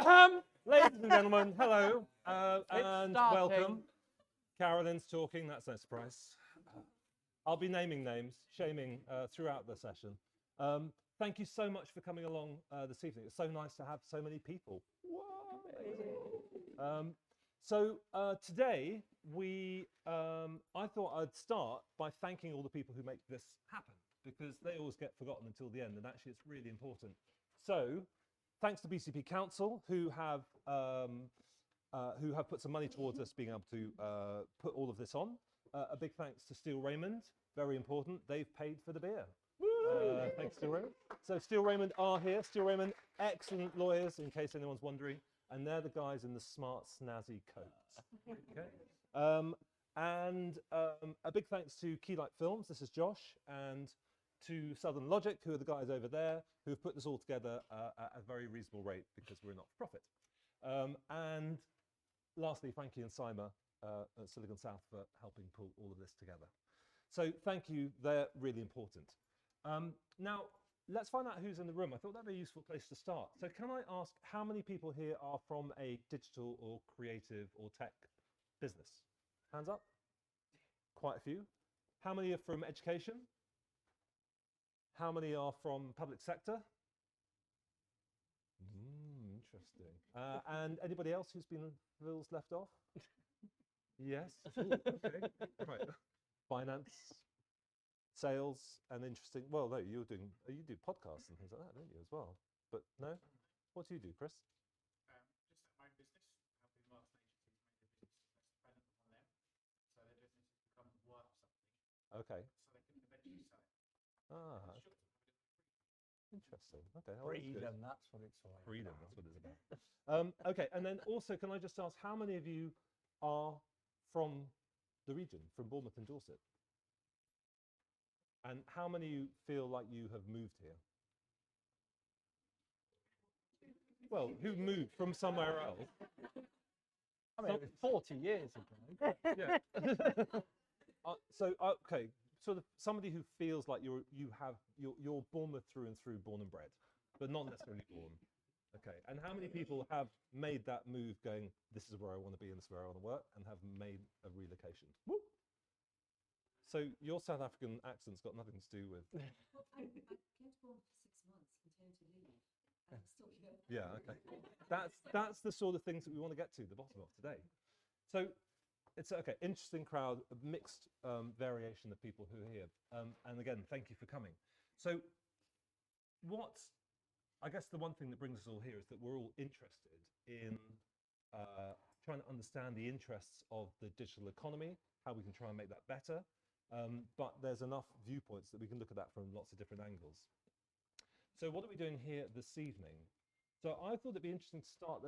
Ladies and gentlemen, hello and starting. welcome. Carolyn's talking, that's no surprise. I'll be naming names, shaming throughout the session. Thank you so much for coming along this evening. It's so nice to have so many people. Today, I thought I'd start by thanking all the people who make this happen, because they always get forgotten until the end, and actually it's really important. So, thanks to BCP Council, who have put some money towards us being able to put all of this on. A big thanks to Steele Raymond, very important. They've paid for the beer. Thanks, Steele Raymond. So Steele Raymond are here. Steele Raymond, excellent lawyers, in case anyone's wondering. And they're the guys in the smart, snazzy coats. Okay. A big thanks to Keylight Films. This is Josh. And to Southern Logic, who are the guys over there, who have put this all together at a very reasonable rate because we're not for profit. And lastly, Frankie and Sima at Silicon South for helping pull all of this together. So thank you, they're really important. Now, let's find out who's in the room. I thought that'd be a useful place to start. So can I ask how many people here are from a digital or creative or tech business? Hands up. Quite a few. How many are from education? How many are from public sector? Interesting. And anybody else who's been feels left off? Yes. Ooh, okay. Right. Finance, sales, and interesting. Well, no, you do podcasts and things like that, don't you, as well? But no. What do you do, Chris? Just at my own business, helping marketing agencies make their business less dependent on them, so their business becomes worth something. Okay. So they can eventually sell it. Ah. Interesting. Okay. Freedom, that's what it's all about. Freedom, that's what it's about. Okay, and then also, can I just ask, how many of you are from the region, from Bournemouth and Dorset? And how many of you feel like you have moved here? Well, who moved from somewhere else? I mean, it was 40 years ago. Yeah. Okay, sort of somebody who feels like you're Bournemouth through and through, born and bred, but not necessarily born. Okay, and how many people have made that move going, this is where I want to be and this is where I want to work, and have made a relocation? Woo! So your South African accent's got nothing to do with... Well, I came to Bournemouth for 6 months, maternity leave, and I'm still here. Yeah, okay. That's the sort of things that we want to get to the bottom of today. So it's okay, interesting crowd, a mixed variation of people who are here. And again, thank you for coming. So I guess the one thing that brings us all here is that we're all interested in trying to understand the interests of the digital economy, how we can try and make that better. But there's enough viewpoints that we can look at that from lots of different angles. So what are we doing here this evening? So I thought it'd be interesting to start.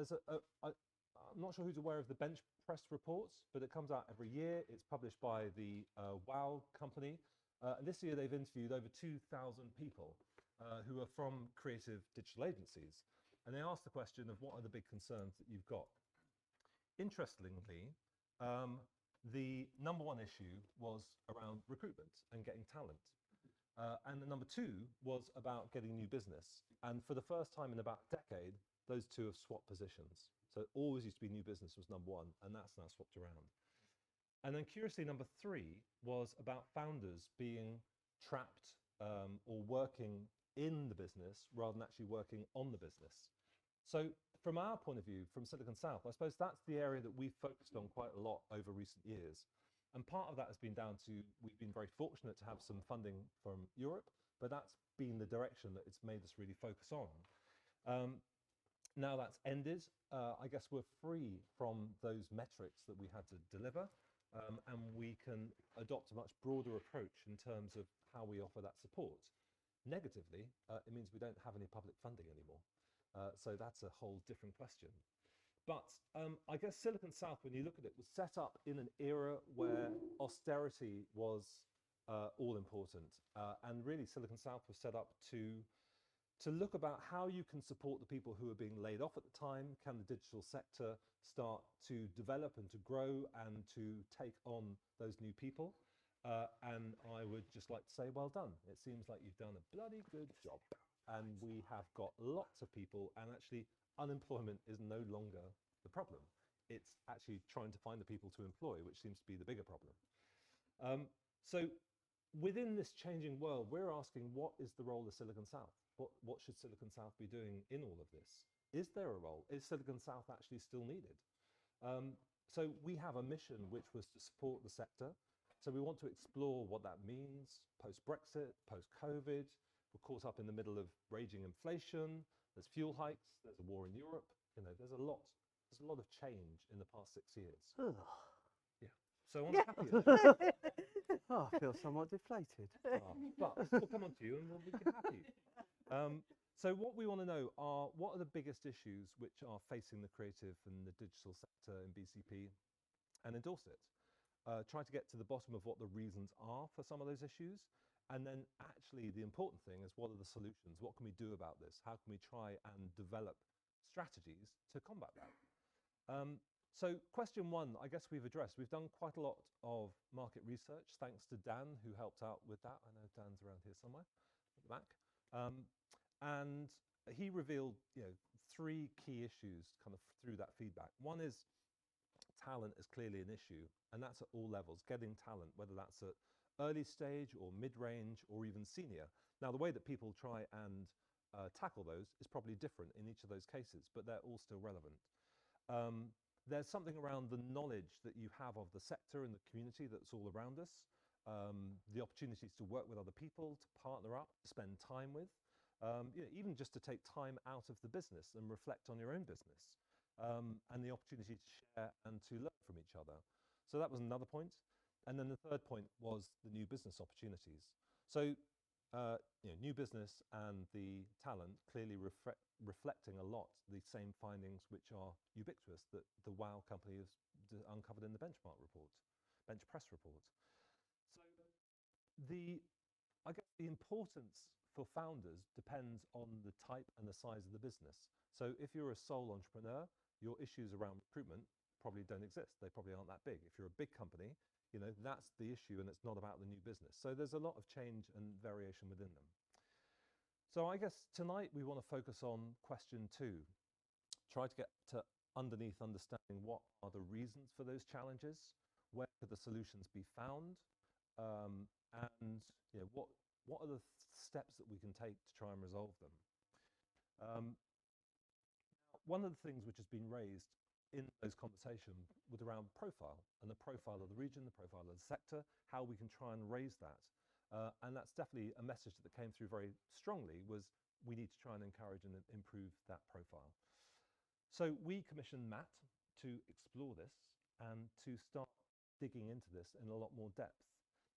I'm not sure who's aware of the bench press reports, but it comes out every year. It's published by the WOW company. And this year they've interviewed over 2,000 people who are from creative digital agencies. And they asked the question of what are the big concerns that you've got. Interestingly, the number one issue was around recruitment and getting talent. And the number two was about getting new business. And for the first time in about a decade, those two have swapped positions. So it always used to be new business was number one, and that's now swapped around. And then curiously, number three was about founders being trapped or working in the business rather than actually working on the business. So from our point of view, from Silicon South, I suppose that's the area that we've focused on quite a lot over recent years. And part of that has been down to, we've been very fortunate to have some funding from Europe, but that's been the direction that it's made us really focus on. Now that's ended, I guess we're free from those metrics that we had to deliver, and we can adopt a much broader approach in terms of how we offer that support. Negatively, it means we don't have any public funding anymore. So that's a whole different question. But I guess Silicon South, when you look at it, was set up in an era where austerity was all important. And really Silicon South was set up to look about how you can support the people who are being laid off at the time. Can the digital sector start to develop and to grow and to take on those new people? And I would just like to say, well done. It seems like you've done a bloody good job. and we have got lots of people, and actually unemployment is no longer the problem. It's actually trying to find the people to employ, which seems to be the bigger problem. So within this changing world, we're asking, what is the role of Silicon South? What should Silicon South be doing in all of this? Is there a role? Is Silicon South actually still needed? So we have a mission which was to support the sector. So we want to explore what that means post-Brexit, post-COVID. We're caught up in the middle of raging inflation. There's fuel hikes. There's a war in Europe. You know, there's a lot of change in the past 6 years. Yeah. So on the happier Oh, I feel somewhat deflated. but we'll come on to you and we can have you. So what we want to know are, what are the biggest issues which are facing the creative and the digital sector in BCP, and endorse it. Try to get to the bottom of what the reasons are for some of those issues. And then actually the important thing is, what are the solutions? What can we do about this? How can we try and develop strategies to combat that? So question one, I guess we've addressed. We've done quite a lot of market research, thanks to Dan, who helped out with that. I know Dan's around here somewhere at the back. And he revealed, 3 key issues kind of through that feedback. One is talent is clearly an issue, and that's at all levels, getting talent, whether that's at early stage or mid-range or even senior. Now, the way that people try and tackle those is probably different in each of those cases, but they're all still relevant. There's something around the knowledge that you have of the sector and the community that's all around us, the opportunities to work with other people, to partner up, to spend time with, even just to take time out of the business and reflect on your own business, and the opportunity to share and to learn from each other. So that was another point. And then the third point was the new business opportunities. So new business and the talent clearly reflecting a lot the same findings which are ubiquitous that the WOW company has uncovered in the bench press report. So I guess the importance for founders depends on the type and the size of the business. So if you're a sole entrepreneur, your issues around recruitment probably don't exist. They probably aren't that big. If you're a big company, that's the issue, and it's not about the new business. So there's a lot of change and variation within them. So I guess tonight we want to focus on question 2. Try to get to underneath understanding what are the reasons for those challenges, where could the solutions be found, and what are the steps that we can take to try and resolve them. One of the things which has been raised in those conversations was around profile, and the profile of the region, the profile of the sector, how we can try and raise that. And that's definitely a message that came through very strongly, was we need to try and encourage and improve that profile. So we commissioned Matt to explore this and to start digging into this in a lot more depth.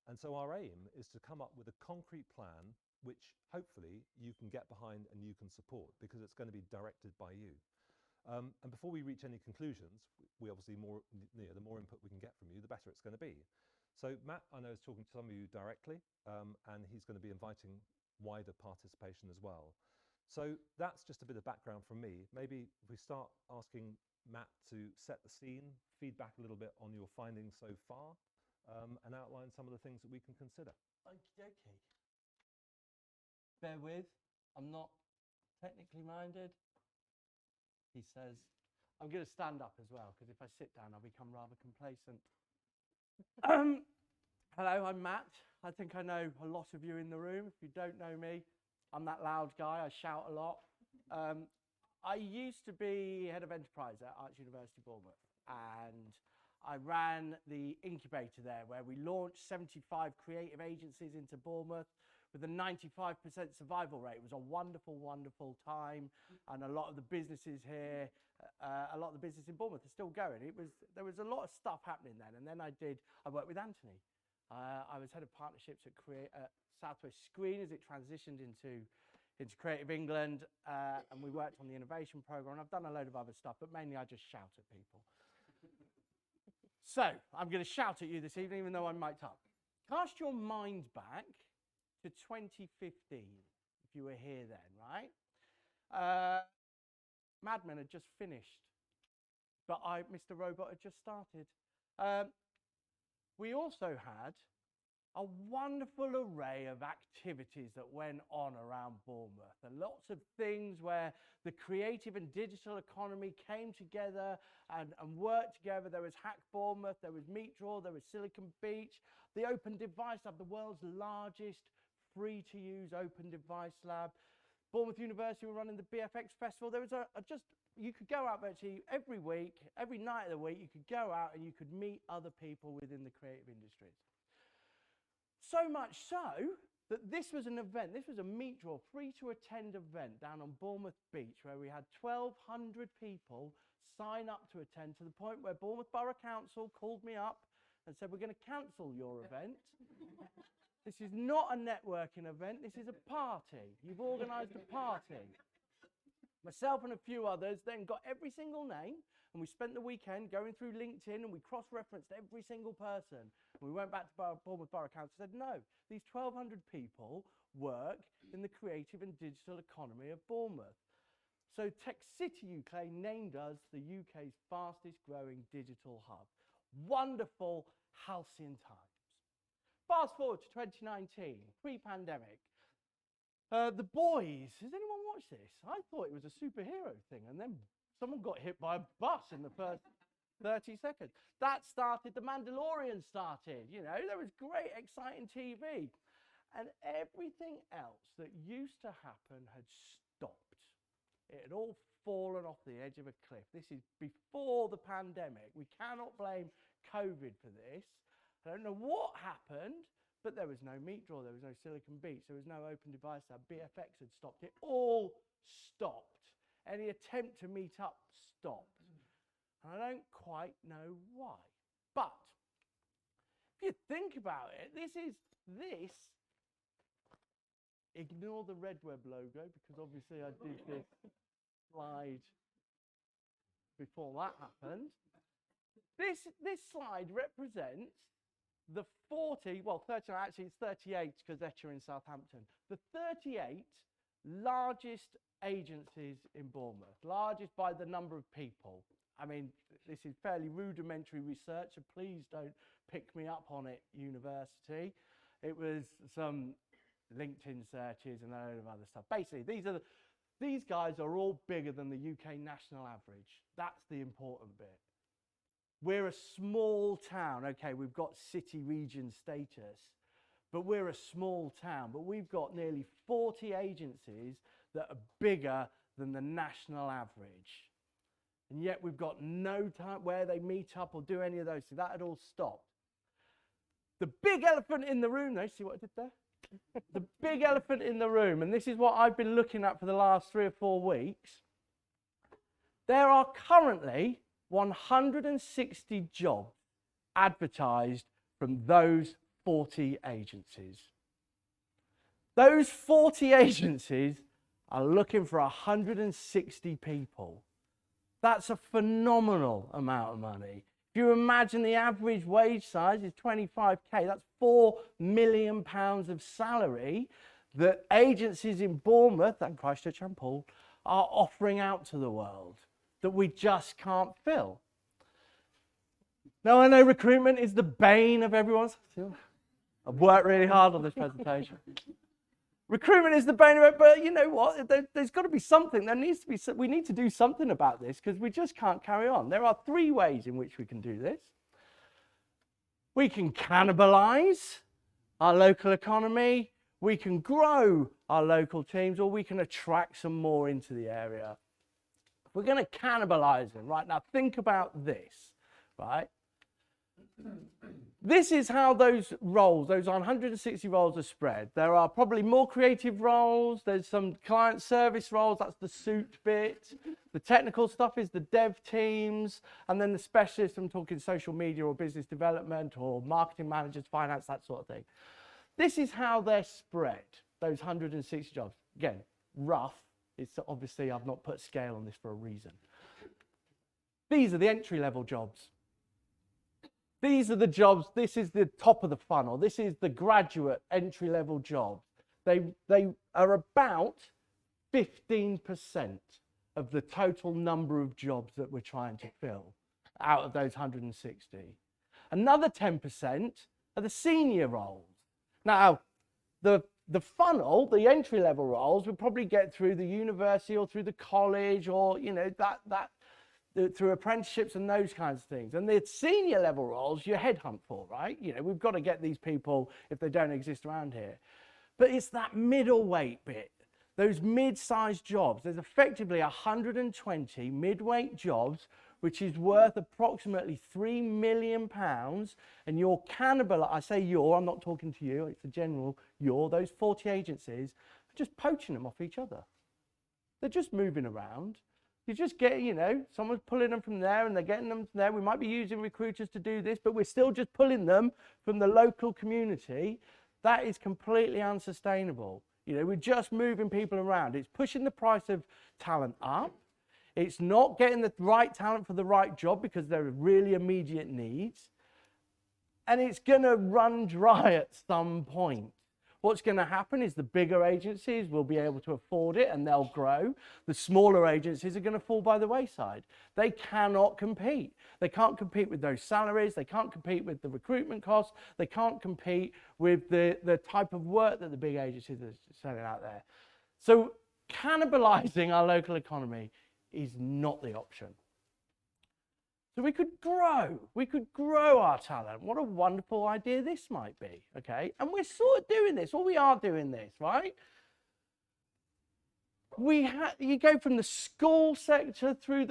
And so our aim is to come up with a concrete plan which hopefully you can get behind and you can support, because it's going to be directed by you. And before we reach any conclusions, we obviously the more input we can get from you, the better it's going to be. So Matt, I know, is talking to some of you directly, and he's going to be inviting wider participation as well. So that's just a bit of background from me. Maybe if we start asking Matt to set the scene, feedback a little bit on your findings so far, and outline some of the things that we can consider. Okie dokie. Bear with, I'm not technically minded. He says, I'm going to stand up as well, because if I sit down, I'll become rather complacent. Hello, I'm Matt. I think I know a lot of you in the room. If you don't know me, I'm that loud guy. I shout a lot. I used to be head of enterprise at Arts University Bournemouth, and I ran the incubator there, where we launched 75 creative agencies into Bournemouth with a 95% survival rate. It was a wonderful, wonderful time, and a lot of the businesses here, a lot of the business in Bournemouth are still going. There was a lot of stuff happening then, and then I worked with Anthony. I was head of partnerships at Southwest Screen as it transitioned into Creative England, and we worked on the innovation program. I've done a load of other stuff, but mainly I just shout at people. So I'm going to shout at you this evening, even though I'm mic'd up. Cast your mind back to 2015, if you were here then, right? Mad Men had just finished, but Mr. Robot had just started. We also had a wonderful array of activities that went on around Bournemouth, and lots of things where the creative and digital economy came together and worked together. There was Hack Bournemouth, there was Meat Draw, there was Silicon Beach, the Open Device Lab, the world's largest free-to-use open device lab. Bournemouth University were running the BFX Festival. There was you could go out virtually every week, every night of the week, you could go out and you could meet other people within the creative industries. So much so that this was an event, this was a Meat Draw, free to attend event down on Bournemouth Beach, where we had 1,200 people sign up to attend, to the point where Bournemouth Borough Council called me up and said, we're going to cancel your event. This is not a networking event, this is a party. You've organised a party. Myself and a few others then got every single name, and we spent the weekend going through LinkedIn, and we cross-referenced every single person. And we went back to Bournemouth Borough Council and said, no, these 1,200 people work in the creative and digital economy of Bournemouth. So Tech City UK named us the UK's fastest growing digital hub. Wonderful halcyon times. Fast forward to 2019, pre-pandemic. The Boys, has anyone watched this? I thought it was a superhero thing, and then someone got hit by a bus in the first 30 seconds. That started, The Mandalorian started, you know, there was great, exciting TV. And everything else that used to happen had stopped. It had all fallen off the edge of a cliff. This is before the pandemic. We cannot blame COVID for this. I don't know what happened, but there was no Meat Draw, there was no Silicon Beach, there was no Open Device Lab, BFX had stopped. It all stopped. Any attempt to meet up stopped. And I don't quite know why. But if you think about it, this, ignore the RedWeb logo, because obviously I did this slide before that happened. This slide represents the 39, actually it's 38 because Etcher in Southampton. The 38 largest agencies in Bournemouth, largest by the number of people. I mean, this is fairly rudimentary research, so please don't pick me up on it, university. It was some LinkedIn searches and a load of other stuff. Basically, these guys are all bigger than the UK national average. That's the important bit. We're a small town. Okay, we've got city region status, but we're a small town. But we've got nearly 40 agencies that are bigger than the national average. And yet we've got no time where they meet up or do any of those things. That had all stopped. The big elephant in the room, though, see what I did there? The big elephant in the room, and this is what I've been looking at for the last 3 or 4 weeks. There are currently 160 jobs advertised from those 40 agencies. Those 40 agencies are looking for 160 people. That's a phenomenal amount of money. If you imagine the average wage size is 25k, that's £4 million of salary that agencies in Bournemouth and Christchurch and Poole are offering out to the world that we just can't fill. Now, I know recruitment is the bane of everyone's... I've worked really hard on this presentation. Recruitment is the bane of it, but you know what? There's got to be something. We need to do something about this because we just can't carry on. There are 3 ways in which we can do this. We can cannibalise our local economy, we can grow our local teams, or we can attract some more into the area. We're going to cannibalise them. Right, now think about this, right? This is how those roles, those 160 roles are spread. There are probably more creative roles. There's some client service roles. That's the suit bit. The technical stuff is the dev teams. And then the specialists, I'm talking social media or business development or marketing managers, finance, that sort of thing. This is how they're spread, those 160 jobs. Again, rough. It's obviously, I've not put scale on this for a reason. These are the entry-level jobs. These are the jobs, this is the top of the funnel. This is the graduate entry-level jobs. They are about 15% of the total number of jobs that we're trying to fill out of those 160. Another 10% are the senior roles. Now, the funnel, the entry level roles, would probably get through the university or through the college, or through apprenticeships and those kinds of things. And the senior level roles, you headhunt for, right? We've got to get these people if they don't exist around here. But it's that middleweight bit, those mid-sized jobs. There's effectively 120 mid-weight jobs, which is worth approximately £3 million, and I say I'm not talking to you, it's a general those 40 agencies are just poaching them off each other. They're just moving around. You just get, someone's pulling them from there and they're getting them from there. We might be using recruiters to do this, but we're still just pulling them from the local community. That is completely unsustainable. We're just moving people around. It's pushing the price of talent up. It's not getting the right talent for the right job because there are really immediate needs. And it's going to run dry at some point. What's going to happen is the bigger agencies will be able to afford it and they'll grow. The smaller agencies are going to fall by the wayside. They cannot compete. They can't compete with those salaries. They can't compete with the recruitment costs. They can't compete with the type of work that the big agencies are selling out there. So cannibalizing our local economy is not the option. So we could grow our talent. What a wonderful idea this might be, okay? And we're sort of doing this, or we are doing this, right? You go from the school sector through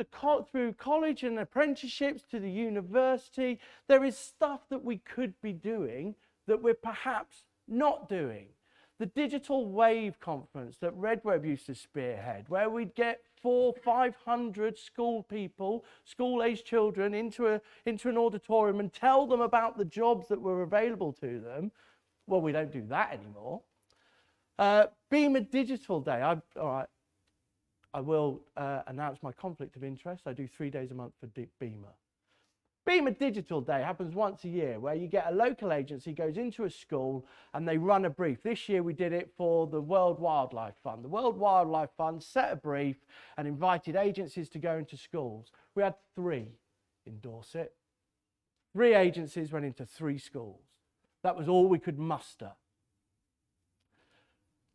college and apprenticeships to the university. There is stuff that we could be doing that we're perhaps not doing. The Digital Wave conference that RedWeb used to spearhead, where we'd get 400-500 school-aged children into an auditorium and tell them about the jobs that were available to them. Well, we don't do that anymore. Beamer Digital Day. I will announce my conflict of interest. I do 3 days a month for Beamer. Beamer Digital Day happens once a year, where you get a local agency goes into a school and they run a brief. This year we did it for the World Wildlife Fund. The World Wildlife Fund set a brief and invited agencies to go into schools. We had 3 endorse it. 3 agencies went into 3 schools. That was all we could muster.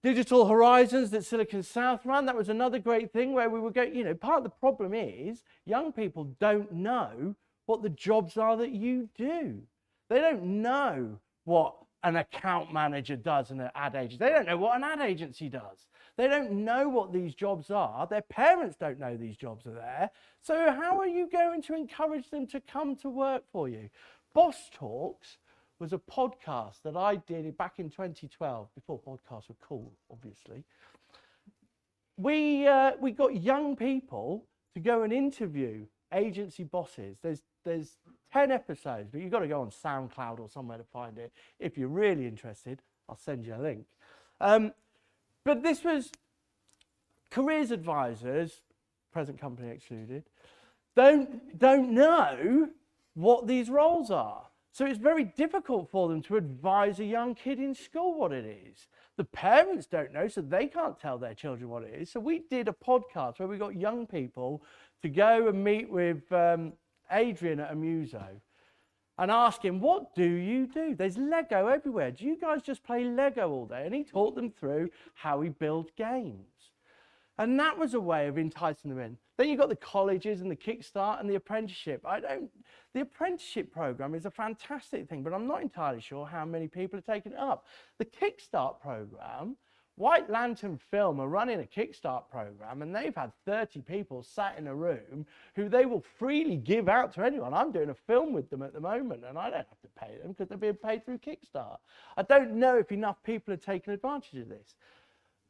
Digital Horizons that Silicon South ran, that was another great thing where we were going, part of the problem is young people don't know what the jobs are that you do. They don't know what an account manager does in an ad agency. They don't know what an ad agency does. They don't know what these jobs are. Their parents don't know these jobs are there. So how are you going to encourage them to come to work for you? Boss Talks was a podcast that I did back in 2012, before podcasts were cool, obviously. We got young people to go and interview agency bosses. There's 10 episodes, but you've got to go on SoundCloud or somewhere to find it. If you're really interested, I'll send you a link. But this was careers advisors, present company excluded, don't know what these roles are. So it's very difficult for them to advise a young kid in school what it is. The parents don't know, so they can't tell their children what it is. So we did a podcast where we got young people to go and meet with Adrian at Amuso and ask him, what do you do? There's Lego everywhere. Do you guys just play Lego all day? And he taught them through how he built games. And that was a way of enticing them in. Then you've got the colleges and the Kickstart and the apprenticeship. The apprenticeship program is a fantastic thing, but I'm not entirely sure how many people are taking it up. The Kickstart program, White Lantern Film are running a Kickstart program, and they've had 30 people sat in a room who they will freely give out to anyone. I'm doing a film with them at the moment, and I don't have to pay them because they're being paid through Kickstart. I don't know if enough people are taking advantage of this.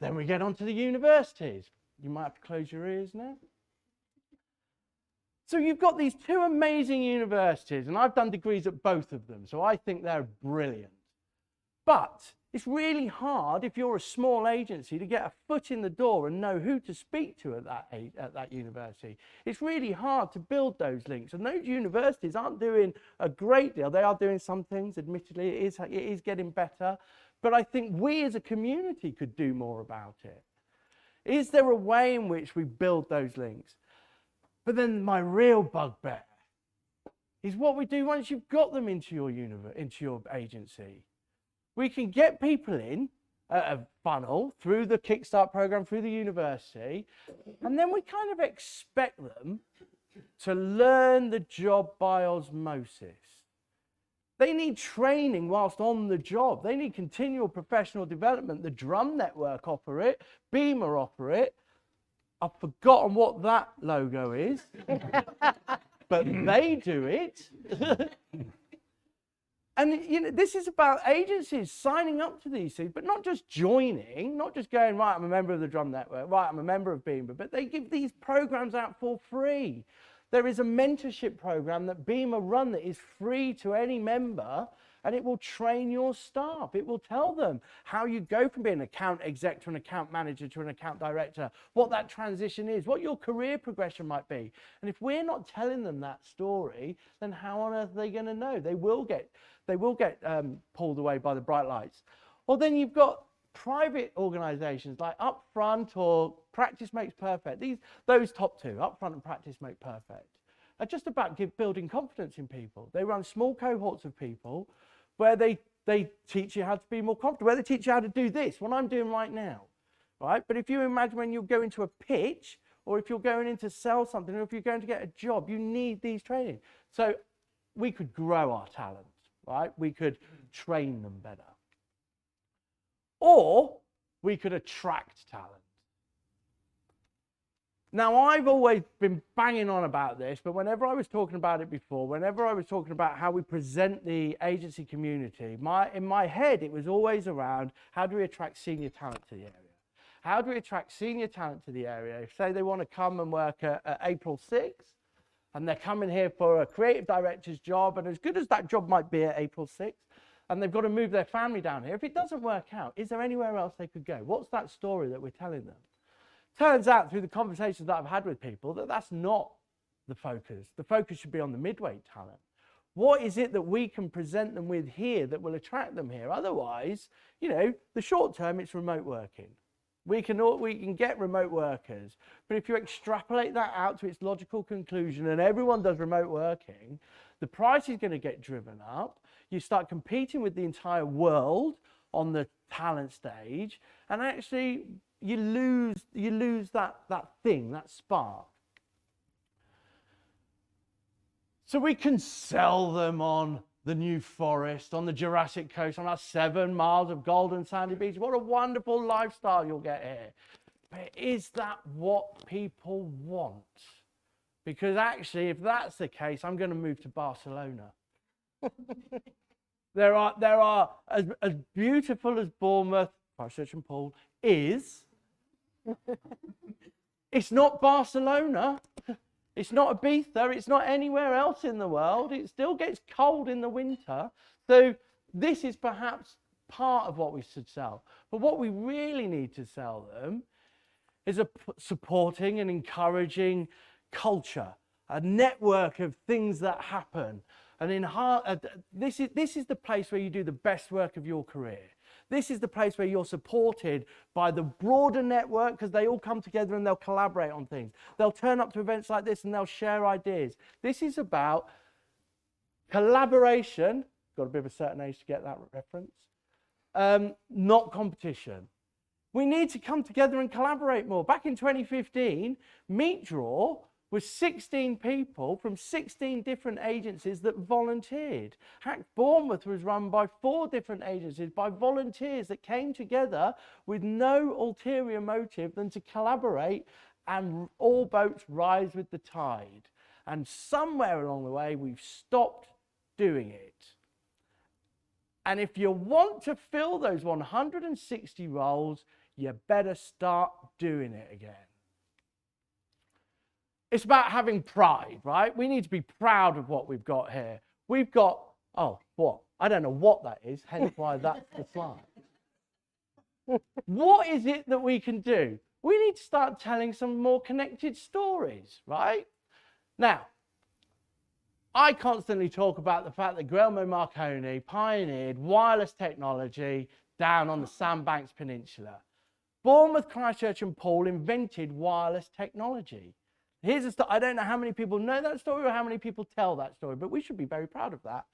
Then we get on to the universities. You might have to close your ears now. So you've got these 2 amazing universities, and I've done degrees at both of them, so I think they're brilliant. But it's really hard if you're a small agency to get a foot in the door and know who to speak to at that university. It's really hard to build those links, and those universities aren't doing a great deal. They are doing some things, admittedly, it is getting better, but I think we as a community could do more about it. Is there a way in which we build those links? But then my real bugbear is what we do once you've got them into your agency. We can get people in a funnel through the Kickstart program, through the university, and then we kind of expect them to learn the job by osmosis. They need training whilst on the job. They need continual professional development. The Drum Network offer it, Beamer offer it. I've forgotten what that logo is, but they do it. And you know, this is about agencies signing up to these things, but not just joining, not just going, right, I'm a member of the Drum Network, right, I'm a member of Beamer, but they give these programs out for free. There is a mentorship program that Beamer run that is free to any member, and it will train your staff. It will tell them how you go from being an account exec to an account manager to an account director, what that transition is, what your career progression might be. And if we're not telling them that story, then how on earth are they going to know? They will get pulled away by the bright lights. Or then you've got private organizations like Upfront or Practice Makes Perfect. Those top two, Upfront and Practice Make Perfect, are just about building confidence in people. They run small cohorts of people where they teach you how to be more confident, where they teach you how to do this, what I'm doing right now, right? But if you imagine when you go into a pitch, or if you're going in to sell something, or if you're going to get a job, you need these training. So we could grow our talent, right? We could train them better. Or we could attract talent. Now, I've always been banging on about this, but whenever I was talking about it before, whenever I was talking about how we present the agency community, in my head, it was always around how do we attract senior talent to the area? How do we attract senior talent to the area? If, say, they want to come and work at April 6th, and they're coming here for a creative director's job, and as good as that job might be at April 6th, and they've got to move their family down here, if it doesn't work out, is there anywhere else they could go? What's that story that we're telling them? Turns out through the conversations that I've had with people that that's not the focus. The focus should be on the midweight talent. What is it that we can present them with here that will attract them here? Otherwise, you know, the short term, it's remote working. We can get remote workers, but if you extrapolate that out to its logical conclusion and everyone does remote working, the price is going to get driven up. You start competing with the entire world on the talent stage, and actually you lose that thing, that spark. So we can sell them on the New Forest, on the Jurassic Coast, on our 7 miles of golden sandy beach. What a wonderful lifestyle you'll get here. But is that what people want? Because actually, if that's the case, I'm going to move to Barcelona. There are as beautiful as Bournemouth, Christchurch and Poole is. It's not Barcelona. It's not Ibiza. It's not anywhere else in the world. It still gets cold in the winter. So this is perhaps part of what we should sell. But what we really need to sell them is a supporting and encouraging culture, a network of things that happen. And this is the place where you do the best work of your career. This is the place where you're supported by the broader network because they all come together and they'll collaborate on things. They'll turn up to events like this and they'll share ideas. This is about collaboration. Got to be of a certain age to get that reference. Not competition. We need to come together and collaborate more. Back in 2015, Meet Draw was 16 people from 16 different agencies that volunteered. Hack Bournemouth was run by 4 different agencies, by volunteers that came together with no ulterior motive than to collaborate, and all boats rise with the tide. And somewhere along the way, we've stopped doing it. And if you want to fill those 160 roles, you better start doing it again. It's about having pride, right? We need to be proud of what we've got here. We've got, oh, what? I don't know what that is, hence why that's the slide. What is it that we can do? We need to start telling some more connected stories, right? Now, I constantly talk about the fact that Guillermo Marconi pioneered wireless technology down on the Sandbanks Peninsula. Bournemouth, Christchurch and Poole invented wireless technology. Here's a story. I don't know how many people know that story or how many people tell that story, but we should be very proud of that.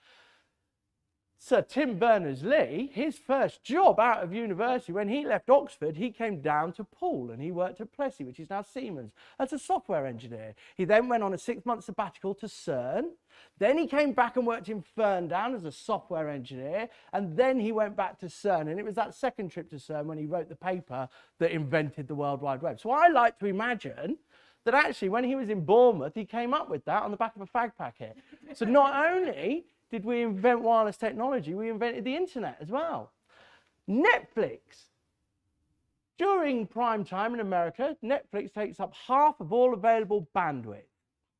Sir Tim Berners-Lee, his first job out of university, when he left Oxford, he came down to Poole and he worked at Plessey, which is now Siemens, as a software engineer. He then went on a 6-month sabbatical to CERN. Then he came back and worked in Ferndown as a software engineer. And then he went back to CERN. And it was that second trip to CERN when he wrote the paper that invented the World Wide Web. So I like to imagine that actually when he was in Bournemouth, he came up with that on the back of a fag packet. So not only did we invent wireless technology, we invented the internet as well. Netflix. During prime time in America, Netflix takes up half of all available bandwidth.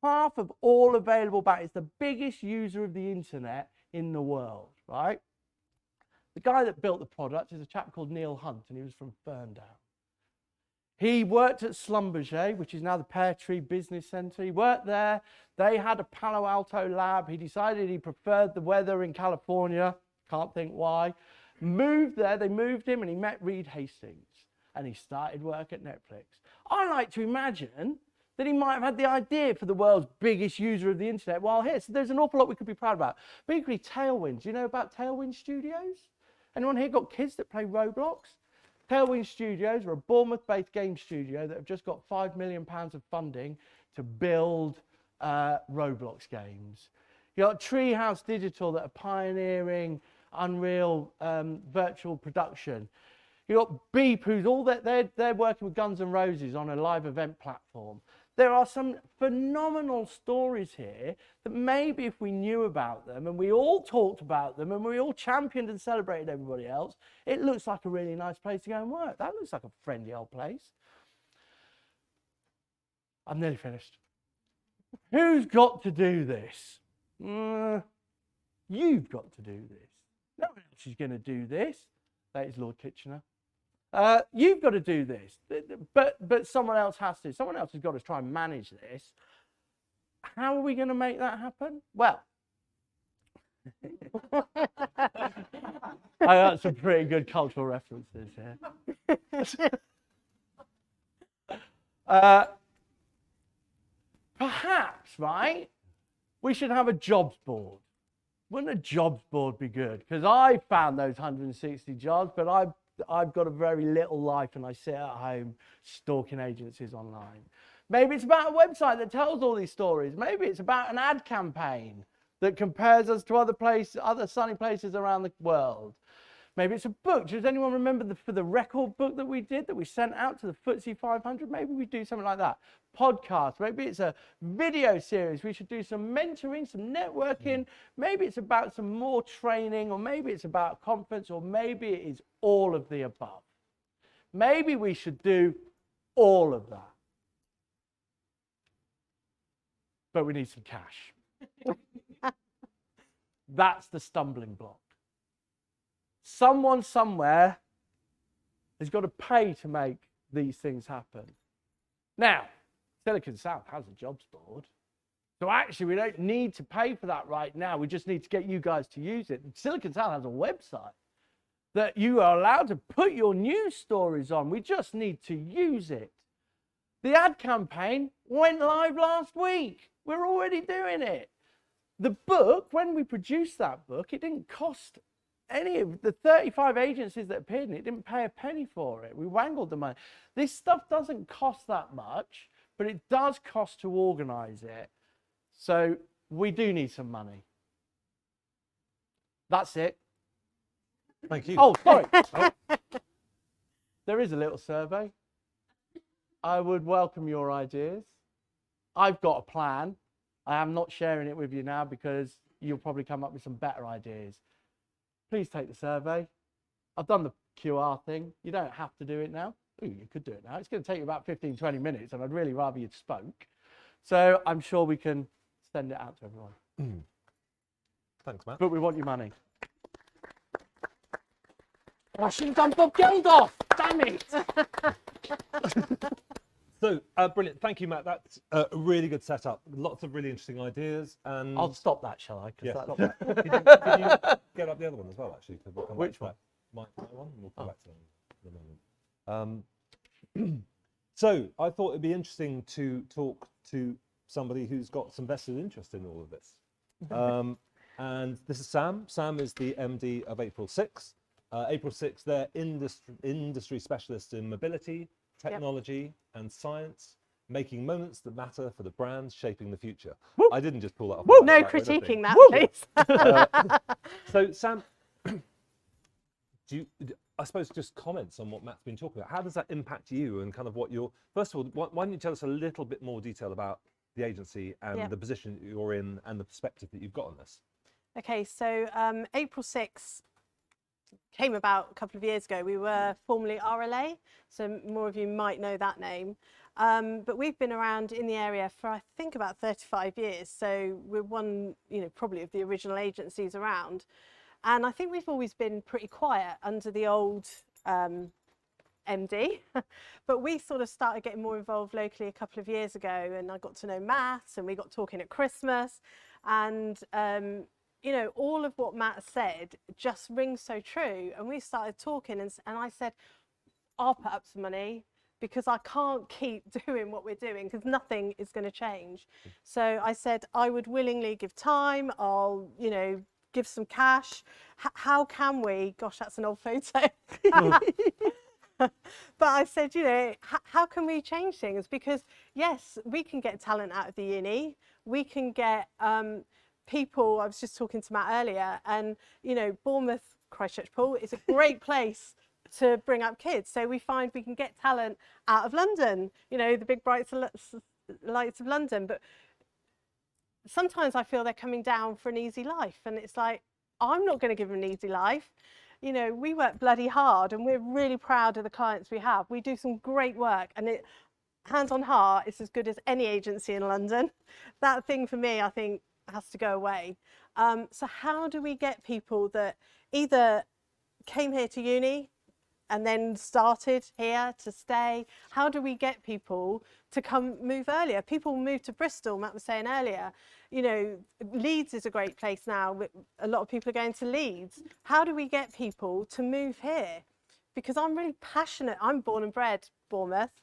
Half of all available bandwidth. It's the biggest user of the internet in the world, right? The guy that built the product is a chap called Neil Hunt, and he was from Ferndown. He worked at Schlumberger, which is now the Pear Tree Business Center. He worked there. They had a Palo Alto lab. He decided he preferred the weather in California. Can't think why. Moved there. They moved him and he met Reed Hastings. And he started work at Netflix. I like to imagine that he might have had the idea for the world's biggest user of the internet while here. So there's an awful lot we could be proud about. But equally, Tailwind. Do you know about Tailwind Studios? Anyone here got kids that play Roblox? Tailwind Studios are a Bournemouth-based game studio that have just got £5 million of funding to build Roblox games. You got Treehouse Digital that are pioneering Unreal virtual production. You got Beep, who's all that they're working with Guns N' Roses on a live event platform. There are some phenomenal stories here that maybe if we knew about them and we all talked about them and we all championed and celebrated everybody else, it looks like a really nice place to go and work. That looks like a friendly old place. I'm nearly finished. Who's got to do this? You've got to do this. No one else is going to do this. That is Lord Kitchener. You've got to do this, but someone else has to. Someone else has got to try and manage this. How are we going to make that happen? Well, I got some pretty good cultural references here. Perhaps, right, we should have a jobs board. Wouldn't a jobs board be good? Because I found those 160 jobs, but I've got a very little life and I sit at home stalking agencies online. Maybe it's about a website that tells all these stories. Maybe it's about an ad campaign that compares us to other sunny places around the world. Maybe it's a book. Does anyone remember for the record book that we did, that we sent out to the FTSE 500? Maybe we do something like that. Podcast. Maybe it's a video series. We should do some mentoring, some networking. Maybe it's about some more training, or maybe it's about a conference, or maybe it is all of the above. Maybe we should do all of that. But we need some cash. That's the stumbling block. Someone somewhere has got to pay to make these things happen. Now, Silicon South has a jobs board. So actually, we don't need to pay for that right now. We just need to get you guys to use it. Silicon South has a website that you are allowed to put your news stories on. We just need to use it. The ad campaign went live last week. We're already doing it. The book, when we produced that book, it didn't cost any of the 35 agencies that appeared in it, didn't pay a penny for it. We wangled the money. This stuff doesn't cost that much, but it does cost to organize it. So we do need some money. That's it. Thank you. Oh, sorry. There is a little survey. I would welcome your ideas. I've got a plan. I am not sharing it with you now because you'll probably come up with some better ideas. Please take the survey. I've done the QR thing. You don't have to do it now. Ooh, you could do it now. It's going to take you about 15, 20 minutes, and I'd really rather you'd spoke. So I'm sure we can send it out to everyone. Thanks, Matt. But we want your money. I should have done Bob Geldof. Damn it. So, brilliant. Thank you, Matt. That's a really good setup. Lots of really interesting ideas. And I'll stop that, shall I? yes. That's Can you get up the other one as well, actually? 'Cause we'll come Which back to one? My one. We'll come back to that in a moment. So, I thought it'd be interesting to talk to somebody who's got some vested interest in all of this. And this is Sam. Sam is the MD of April 6. April 6, they're industry specialists in mobility, technology, and science, making moments that matter for the brands shaping the future. Woo! I didn't just pull that off. Woo! No Right, critiquing that, Woo! please. So, Sam, I suppose just comments on what Matt's been talking about. How does that impact you and kind of what you're, first of all, why don't you tell us a little bit more detail about the agency and the position you're in and the perspective that you've got on this? Okay, so April 6 came about a couple of years ago. We were formerly RLA, so more of you might know that name. But we've been around in the area for, I think, about 35 years. So we're one, probably of the original agencies around. And I think we've always been pretty quiet under the old MD. But we sort of started getting more involved locally a couple of years ago. And I got to know Matt, and we got talking at Christmas. And all of what Matt said just rings so true. And we started talking, and I said, I'll put up some money because I can't keep doing what we're doing because nothing is going to change. So I said, I would willingly give time. I'll, give some cash. How can we? Gosh, that's an old photo. But I said, how can we change things? Because yes, we can get talent out of the uni. We can get people. I was just talking to Matt earlier, and Bournemouth, Christchurch Pool is a great place to bring up kids. So we find we can get talent out of London, the big bright lights of London. But sometimes I feel they're coming down for an easy life, and it's like, I'm not going to give them an easy life. We work bloody hard, and we're really proud of the clients we have. We do some great work, and hands on heart, it's as good as any agency in London. That thing for me, I think, has to go away. So how do we get people that either came here to uni and then started here to stay? How do we get people to move earlier? People move to Bristol, Matt was saying earlier. Leeds is a great place now. A lot of people are going to Leeds. How do we get people to move here? Because I'm really passionate. I'm born and bred Bournemouth.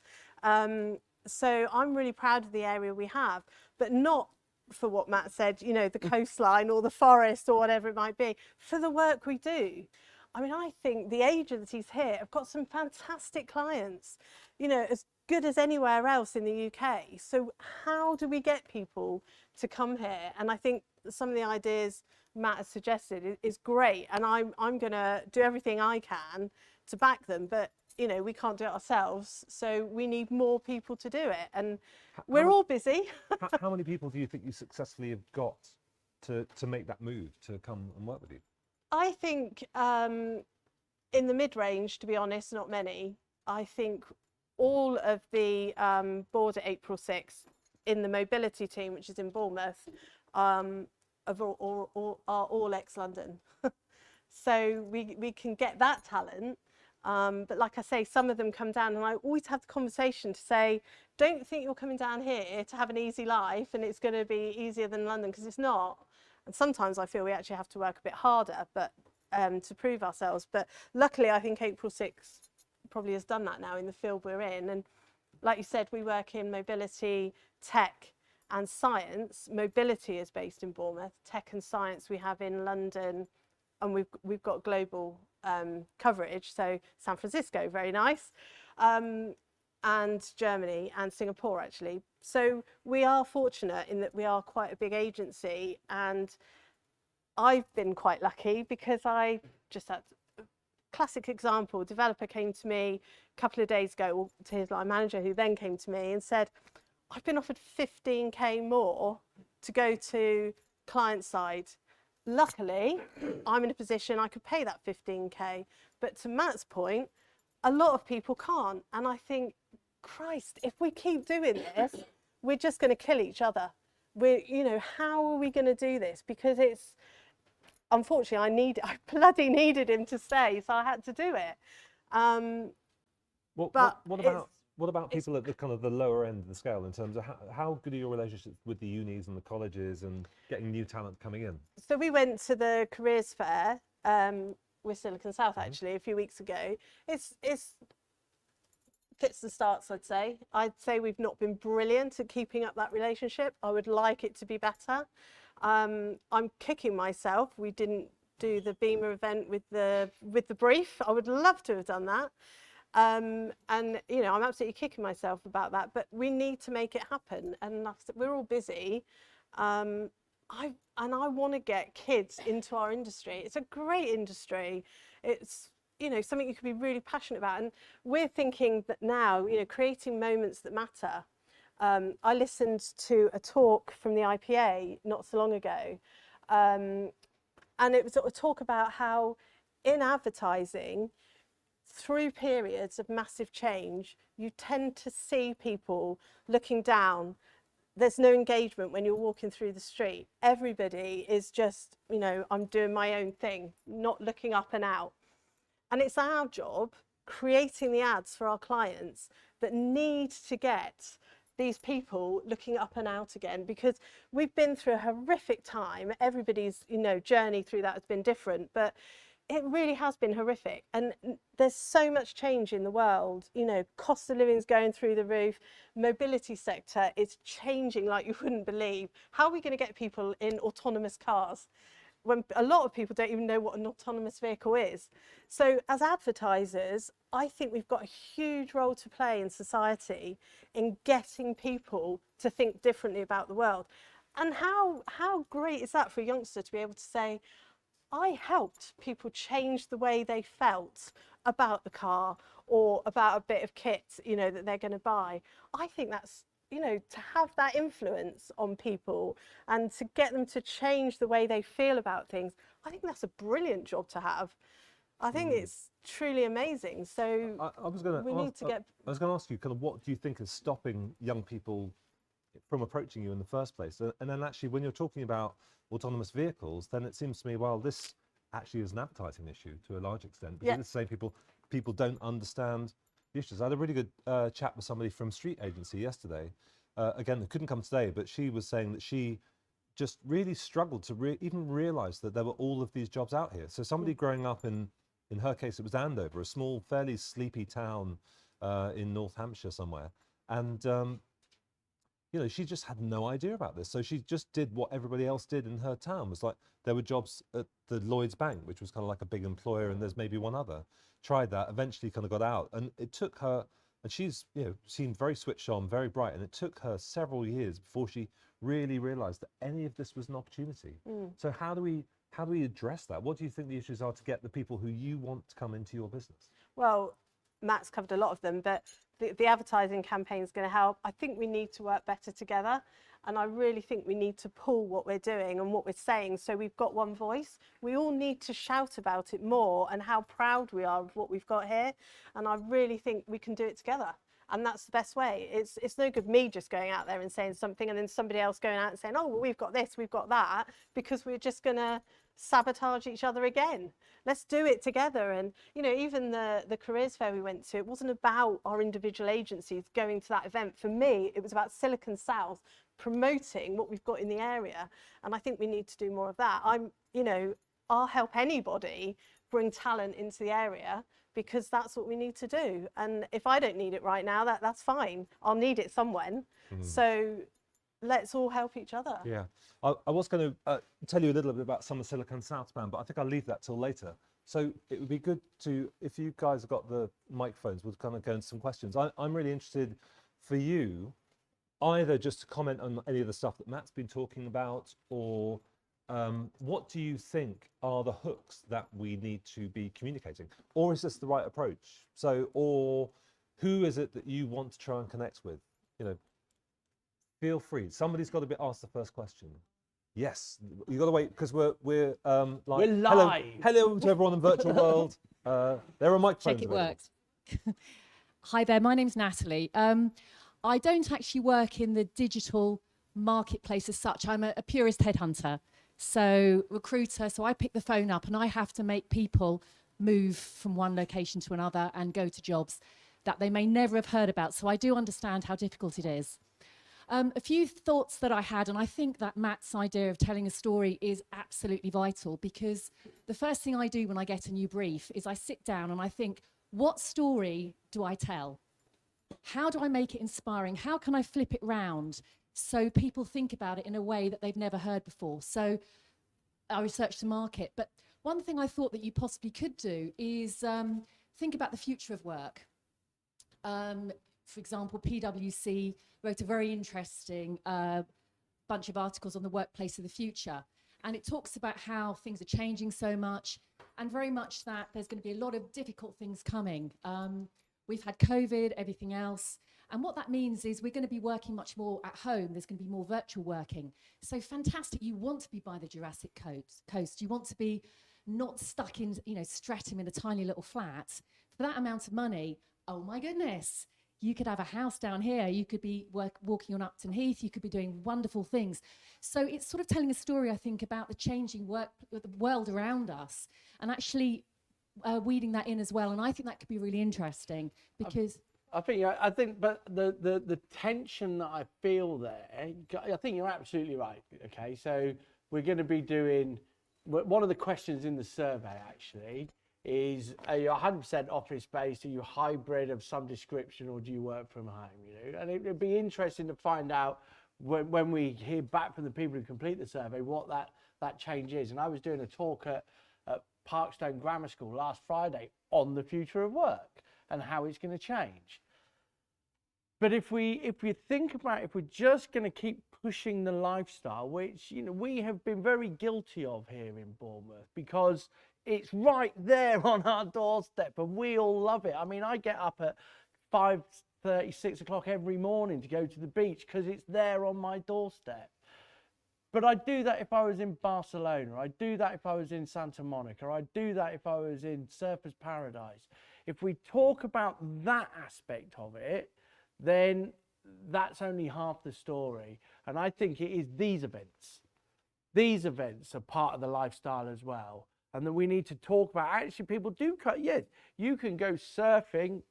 So I'm really proud of the area we have, but not for what Matt said, the coastline or the forest or whatever it might be, for the work we do. I mean, I think the agencies here have got some fantastic clients, as good as anywhere else in the UK. So how do we get people to come here? And I think some of the ideas Matt has suggested is great. And I'm going to do everything I can to back them. But, we can't do it ourselves. So we need more people to do it. And we're all busy. How many people do you think you successfully have got to make that move to come and work with you? I think in the mid-range, to be honest, not many. I think all of the board at April 6 in the mobility team, which is in Bournemouth, are all ex-London. So we can get that talent. But like I say, some of them come down, and I always have the conversation to say, don't think you're coming down here to have an easy life and it's going to be easier than London, because it's not. And sometimes I feel we actually have to work a bit harder, but to prove ourselves. But luckily, I think April 6 probably has done that now in the field we're in. And like you said, we work in mobility, tech and science. Mobility is based in Bournemouth. Tech and science we have in London, and we've got global coverage. So San Francisco, very nice. And Germany and Singapore, actually. So we are fortunate in that we are quite a big agency, and I've been quite lucky because I just had a classic example. A developer came to me a couple of days ago, to his line manager, who then came to me and said, I've been offered 15k more to go to client side. Luckily, I'm in a position I could pay that 15k. But to Matt's point, a lot of people can't. And I think, Christ, if we keep doing this, we're just going to kill each other. How are we going to do this? Because it's, unfortunately, I bloody needed him to stay, so I had to do it. What about people at the kind of the lower end of the scale in terms of how good are your relationships with the unis and the colleges and getting new talent coming in? So we went to the careers fair with Silicon South actually a few weeks ago. It's fits the starts, I'd say. I'd say we've not been brilliant at keeping up that relationship. I would like it to be better. I'm kicking myself. We didn't do the Beamer event with the brief. I would love to have done that. And you know, I'm absolutely kicking myself about that. But we need to make it happen. And we're all busy. I want to get kids into our industry. It's a great industry. It's, you know, something you could be really passionate about. And we're thinking that now, you know, creating moments that matter. I listened to a talk from the IPA not so long ago, and it was a talk about how in advertising, through periods of massive change, you tend to see people looking down. There's no engagement when you're walking through the street. Everybody is just, you know, I'm doing my own thing, not looking up and out. And it's our job, creating the ads for our clients, that need to get these people looking up and out again, because we've been through a horrific time. Everybody's, you know, journey through that has been different, but it really has been horrific. And there's so much change in the world. You know, cost of living is going through the roof. Mobility sector is changing like you wouldn't believe. How are we going to get people in autonomous cars when a lot of people don't even know what an autonomous vehicle is? So as advertisers, I think we've got a huge role to play in society in getting people to think differently about the world. And how great is that for a youngster to be able to say, I helped people change the way they felt about the car or about a bit of kit, you know, that they're going to buy. I think that's, you know, to have that influence on people and to get them to change the way they feel about things, I think that's a brilliant job to have. I think it's truly amazing. So I was going to ask you, kind of, what do you think is stopping young people from approaching you in the first place? And then actually, when you're talking about autonomous vehicles, then it seems to me, well, this actually is an advertising issue to a large extent, because it's saying people don't understand the issues. I had a really good chat with somebody from Street Agency yesterday. Again, couldn't come today, but she was saying that she just really struggled to even realize that there were all of these jobs out here. So somebody growing up in her case, it was Andover, a small, fairly sleepy town in North Hampshire somewhere. And you know, she just had no idea about this. So she just did what everybody else did in her town. It was like, there were jobs at the Lloyd's Bank, which was kind of like a big employer, and there's maybe one other. Tried that, eventually kind of got out. And it took her, and she's, you know, seemed very switched on, very bright. And it took her several years before she really realized that any of this was an opportunity. So how do we address that? What do you think the issues are to get the people who you want to come into your business? Well, Matt's covered a lot of them, but the advertising campaign is going to help. I think we need to work better together, and I really think we need to pull what we're doing and what we're saying so we've got one voice. We all need to shout about it more and how proud we are of what we've got here, and I really think we can do it together. And that's the best way. It's no good me just going out there and saying something and then somebody else going out and saying, oh, well, we've got this, we've got that, because we're just going to sabotage each other again. Let's do it together. And, you know, even the careers fair we went to, it wasn't about our individual agencies going to that event. For me, it was about Silicon South promoting what we've got in the area. And I think we need to do more of that. You know, I'll help anybody bring talent into the area, because that's what we need to do. And if I don't need it right now, that's fine. I'll need it somewhen. So let's all help each other. Yeah, I was going to tell you a little bit about some of Silicon South Band, but I think I'll leave that till later. So it would be good to, if you guys have got the microphones, we'll kind of go into some questions. I'm really interested for you, either just to comment on any of the stuff that Matt's been talking about, or what do you think are the hooks that we need to be communicating? Or is this the right approach? So, or who is it that you want to try and connect with? You know, feel free. Somebody's got to be asked the first question. Yes, you got to wait, because we're like, we're live. Hello to everyone in virtual world. There are microphones. Check it available. works. Hi there, my name's Natalie. I don't actually work in the digital marketplace as such. I'm a purist headhunter, so recruiter. So I pick the phone up and I have to make people move from one location to another and go to jobs that they may never have heard about. So I do understand how difficult it is. A few thoughts that I had, and I think that Matt's idea of telling a story is absolutely vital, because the first thing I do when I get a new brief is I sit down and I think, what story do I tell? How do I make it inspiring? How can I flip it round so people think about it in a way that they've never heard before. So I researched the market, but one thing I thought that you possibly could do is think about the future of work. For example, PwC wrote a very interesting bunch of articles on the workplace of the future. And it talks about how things are changing so much, and very much that there's going to be a lot of difficult things coming. We've had COVID, everything else. And what that means is we're going to be working much more at home. There's going to be more virtual working. So fantastic. You want to be by the Jurassic coast. You want to be not stuck in, Streatham in a tiny little flat. For that amount of money, oh my goodness, you could have a house down here. You could be walking on Upton Heath. You could be doing wonderful things. So it's sort of telling a story, I think, about the changing the world around us, and actually weeding that in as well. And I think that could be really interesting because I think, but the tension that I feel there, I think you're absolutely right. Okay, so we're going to be doing, one of the questions in the survey actually is, are you 100% office based? Are you hybrid of some description, or do you work from home? And it'd be interesting to find out when we hear back from the people who complete the survey what that change is. And I was doing a talk at Parkstone Grammar School last Friday on the future of work and how it's going to change. But if we think about, if we're just going to keep pushing the lifestyle, which we have been very guilty of here in Bournemouth, because it's right there on our doorstep and we all love it. I mean, I get up at 5:30, 6 o'clock every morning to go to the beach because it's there on my doorstep. But I'd do that if I was in Barcelona, I'd do that if I was in Santa Monica, I'd do that if I was in Surfers Paradise. If we talk about that aspect of it, then that's only half the story. And I think it is these events. These events are part of the lifestyle as well. And that we need to talk about, actually people do cut, yes, you can go surfing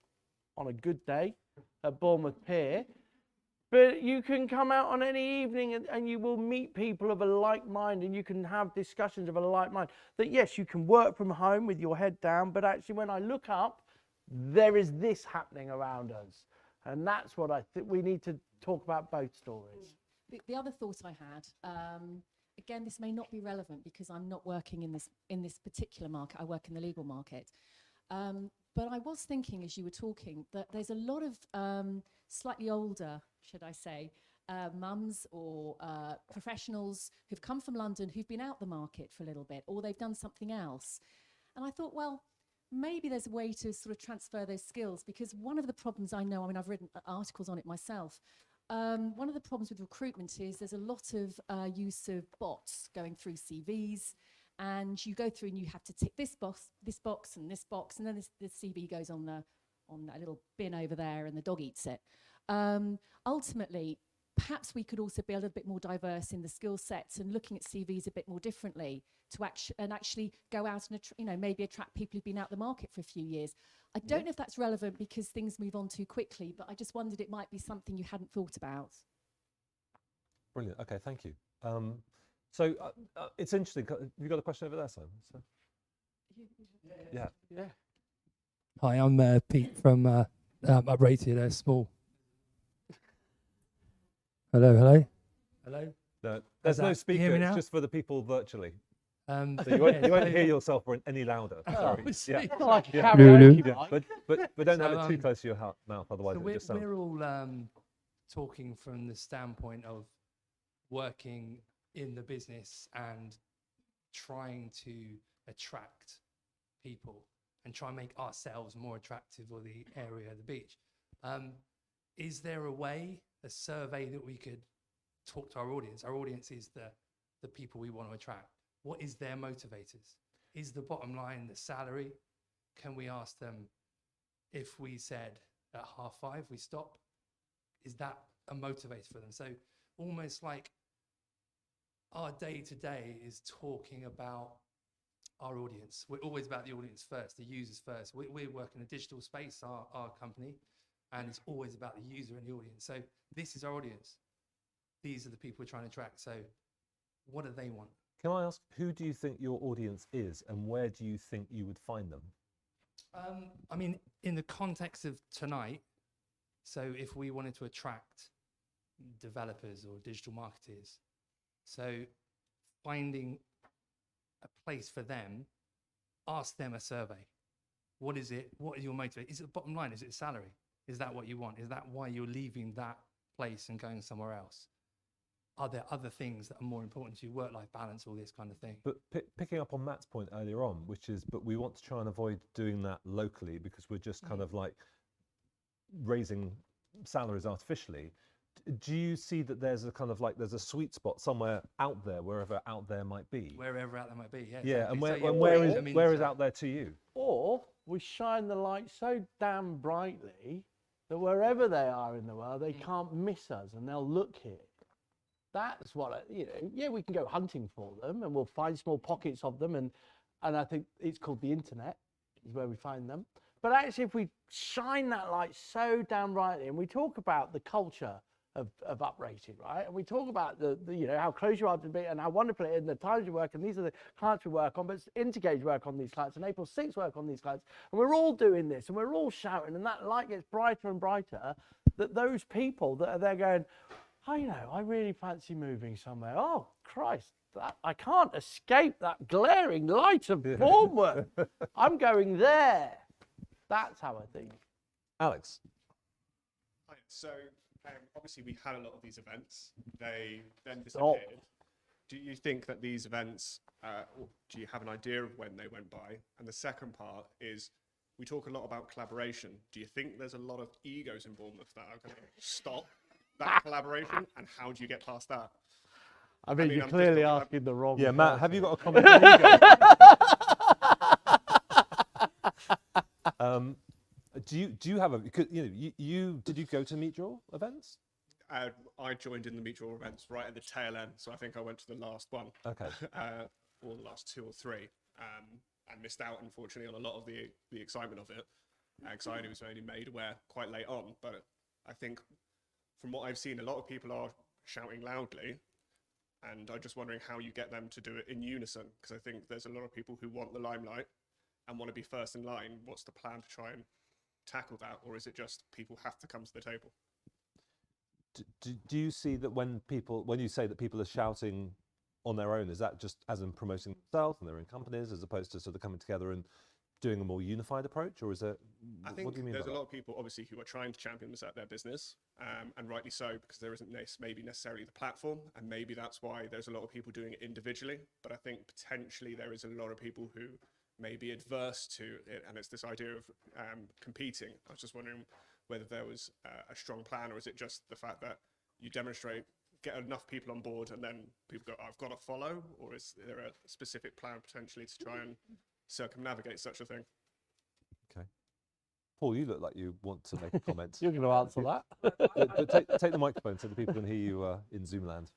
on a good day at Bournemouth Pier, but you can come out on any evening and you will meet people of a like mind, and you can have discussions of a like mind. That yes, you can work from home with your head down, but actually when I look up, there is this happening around us. And that's what I think we need to talk about, both stories. the other thought I had, again, this may not be relevant because I'm not working in this particular market. I work in the legal market. But I was thinking as you were talking that there's a lot of slightly older, should I say, mums or professionals who've come from London who've been out the market for a little bit, or they've done something else. And I thought, well, maybe there's a way to sort of transfer those skills, because one of the problems I know, I mean, I've written articles on it myself, one of the problems with recruitment is there's a lot of use of bots going through CVs, and you go through and you have to tick this box, and this box, and then the CV goes on that little bin over there, and the dog eats it. Ultimately, perhaps we could also be a little bit more diverse in the skill sets and looking at CVs a bit more differently to actually go out and maybe attract people who've been out the market for a few years. I don't know if that's relevant because things move on too quickly, but I just wondered it might be something you hadn't thought about. Brilliant. Okay, thank you. So it's interesting. Have you got a question over there, Simon? So. Yeah. Hi, I'm Pete from Uprated Small. Hello. No, there's no speaker. Hear me It's now? just for the people virtually. So So you won't hear yourself any louder. Sorry. Yeah. It's not like a Yeah. karaoke Yeah. mic. But don't have So, it too close to your mouth, otherwise So it'll just sound. we're all talking from the standpoint of working in the business and trying to attract people and try and make ourselves more attractive, or the area of the beach. Is there a way, a survey that we could talk to our audience? Our audience is the people we want to attract. What is their motivators? Is the bottom line the salary? Can we ask them, if we said at 5:30 we stop, is that a motivator for them? So almost like our day-to-day is talking about our audience. We're always about the audience first, the users first. We work in a digital space, our company, and it's always about the user and the audience. So this is our audience. These are the people we're trying to attract. So what do they want? Can I ask, who do you think your audience is, and where do you think you would find them? I mean, in the context of tonight, so if we wanted to attract developers or digital marketers. So finding a place for them, ask them a survey. What is it? What is your motivation? Is it the bottom line? Is it salary? Is that what you want? Is that why you're leaving that place and going somewhere else? Are there other things that are more important to you? Work-life balance, all this kind of thing. But picking up on Matt's point earlier on, which is, but we want to try and avoid doing that locally because we're just kind of like raising salaries artificially. Do you see that there's a kind of like, there's a sweet spot somewhere out there, wherever out there might be? Wherever out there might be, yeah. Yeah, exactly. and So, where is out there to you? Or we shine the light so damn brightly that wherever they are in the world, they can't miss us and they'll look here. That's what, yeah, we can go hunting for them and we'll find small pockets of them. And I think it's called the internet is where we find them. But actually, if we shine that light so damn brightly, and we talk about the culture of uprated, right? And we talk about the how close you are to be and how wonderful it is and the times you work, and these are the clients we work on, but it's Intergage work on these clients and April 6 work on these clients. And we're all doing this and we're all shouting, and that light gets brighter and brighter, that those people that are there going, I really fancy moving somewhere. Oh, Christ, I can't escape that glaring light of Bournemouth. I'm going there. That's how I think. Alex? Hi. So obviously we had a lot of these events. They then disappeared. Do you think that these events, or do you have an idea of when they went by? And the second part is, we talk a lot about collaboration. Do you think there's a lot of egos in Bournemouth that are going to stop that collaboration? And how do you get past that? I mean, you're I'm clearly just asking the wrong Yeah, Matt, person. have you got a comment on ego? Do you have a, because did you go to Meet Your events? I joined in the mutual events right at the tail end, so I think I went to the last one. Okay. Or the last 2 or 3, and missed out, unfortunately, on a lot of the excitement of it, because I was only made aware quite late on. But I think from what I've seen, a lot of people are shouting loudly, and I'm just wondering how you get them to do it in unison, because I think there's a lot of people who want the limelight and want to be first in line. What's the plan to try and tackle that, or is it just people have to come to the table? Do you see that when you say that people are shouting on their own, is that just as in promoting themselves and their own companies, as opposed to sort of coming together and doing a more unified approach, or is it? I think what do you mean there's by a that? lot of people, obviously, who are trying to champion this at their business, and rightly so, because there isn't maybe necessarily the platform, and maybe that's why there's a lot of people doing it individually. But I think potentially there is a lot of people who may be adverse to it, and it's this idea of competing. I was just wondering whether there was a strong plan, or is it just the fact that you demonstrate, get enough people on board, and then people go, I've got to follow, or is there a specific plan potentially to try and circumnavigate such a thing? Okay. Paul, you look like you want to make a comment. You're going to answer that. but take the microphone so the people can hear you in Zoom land.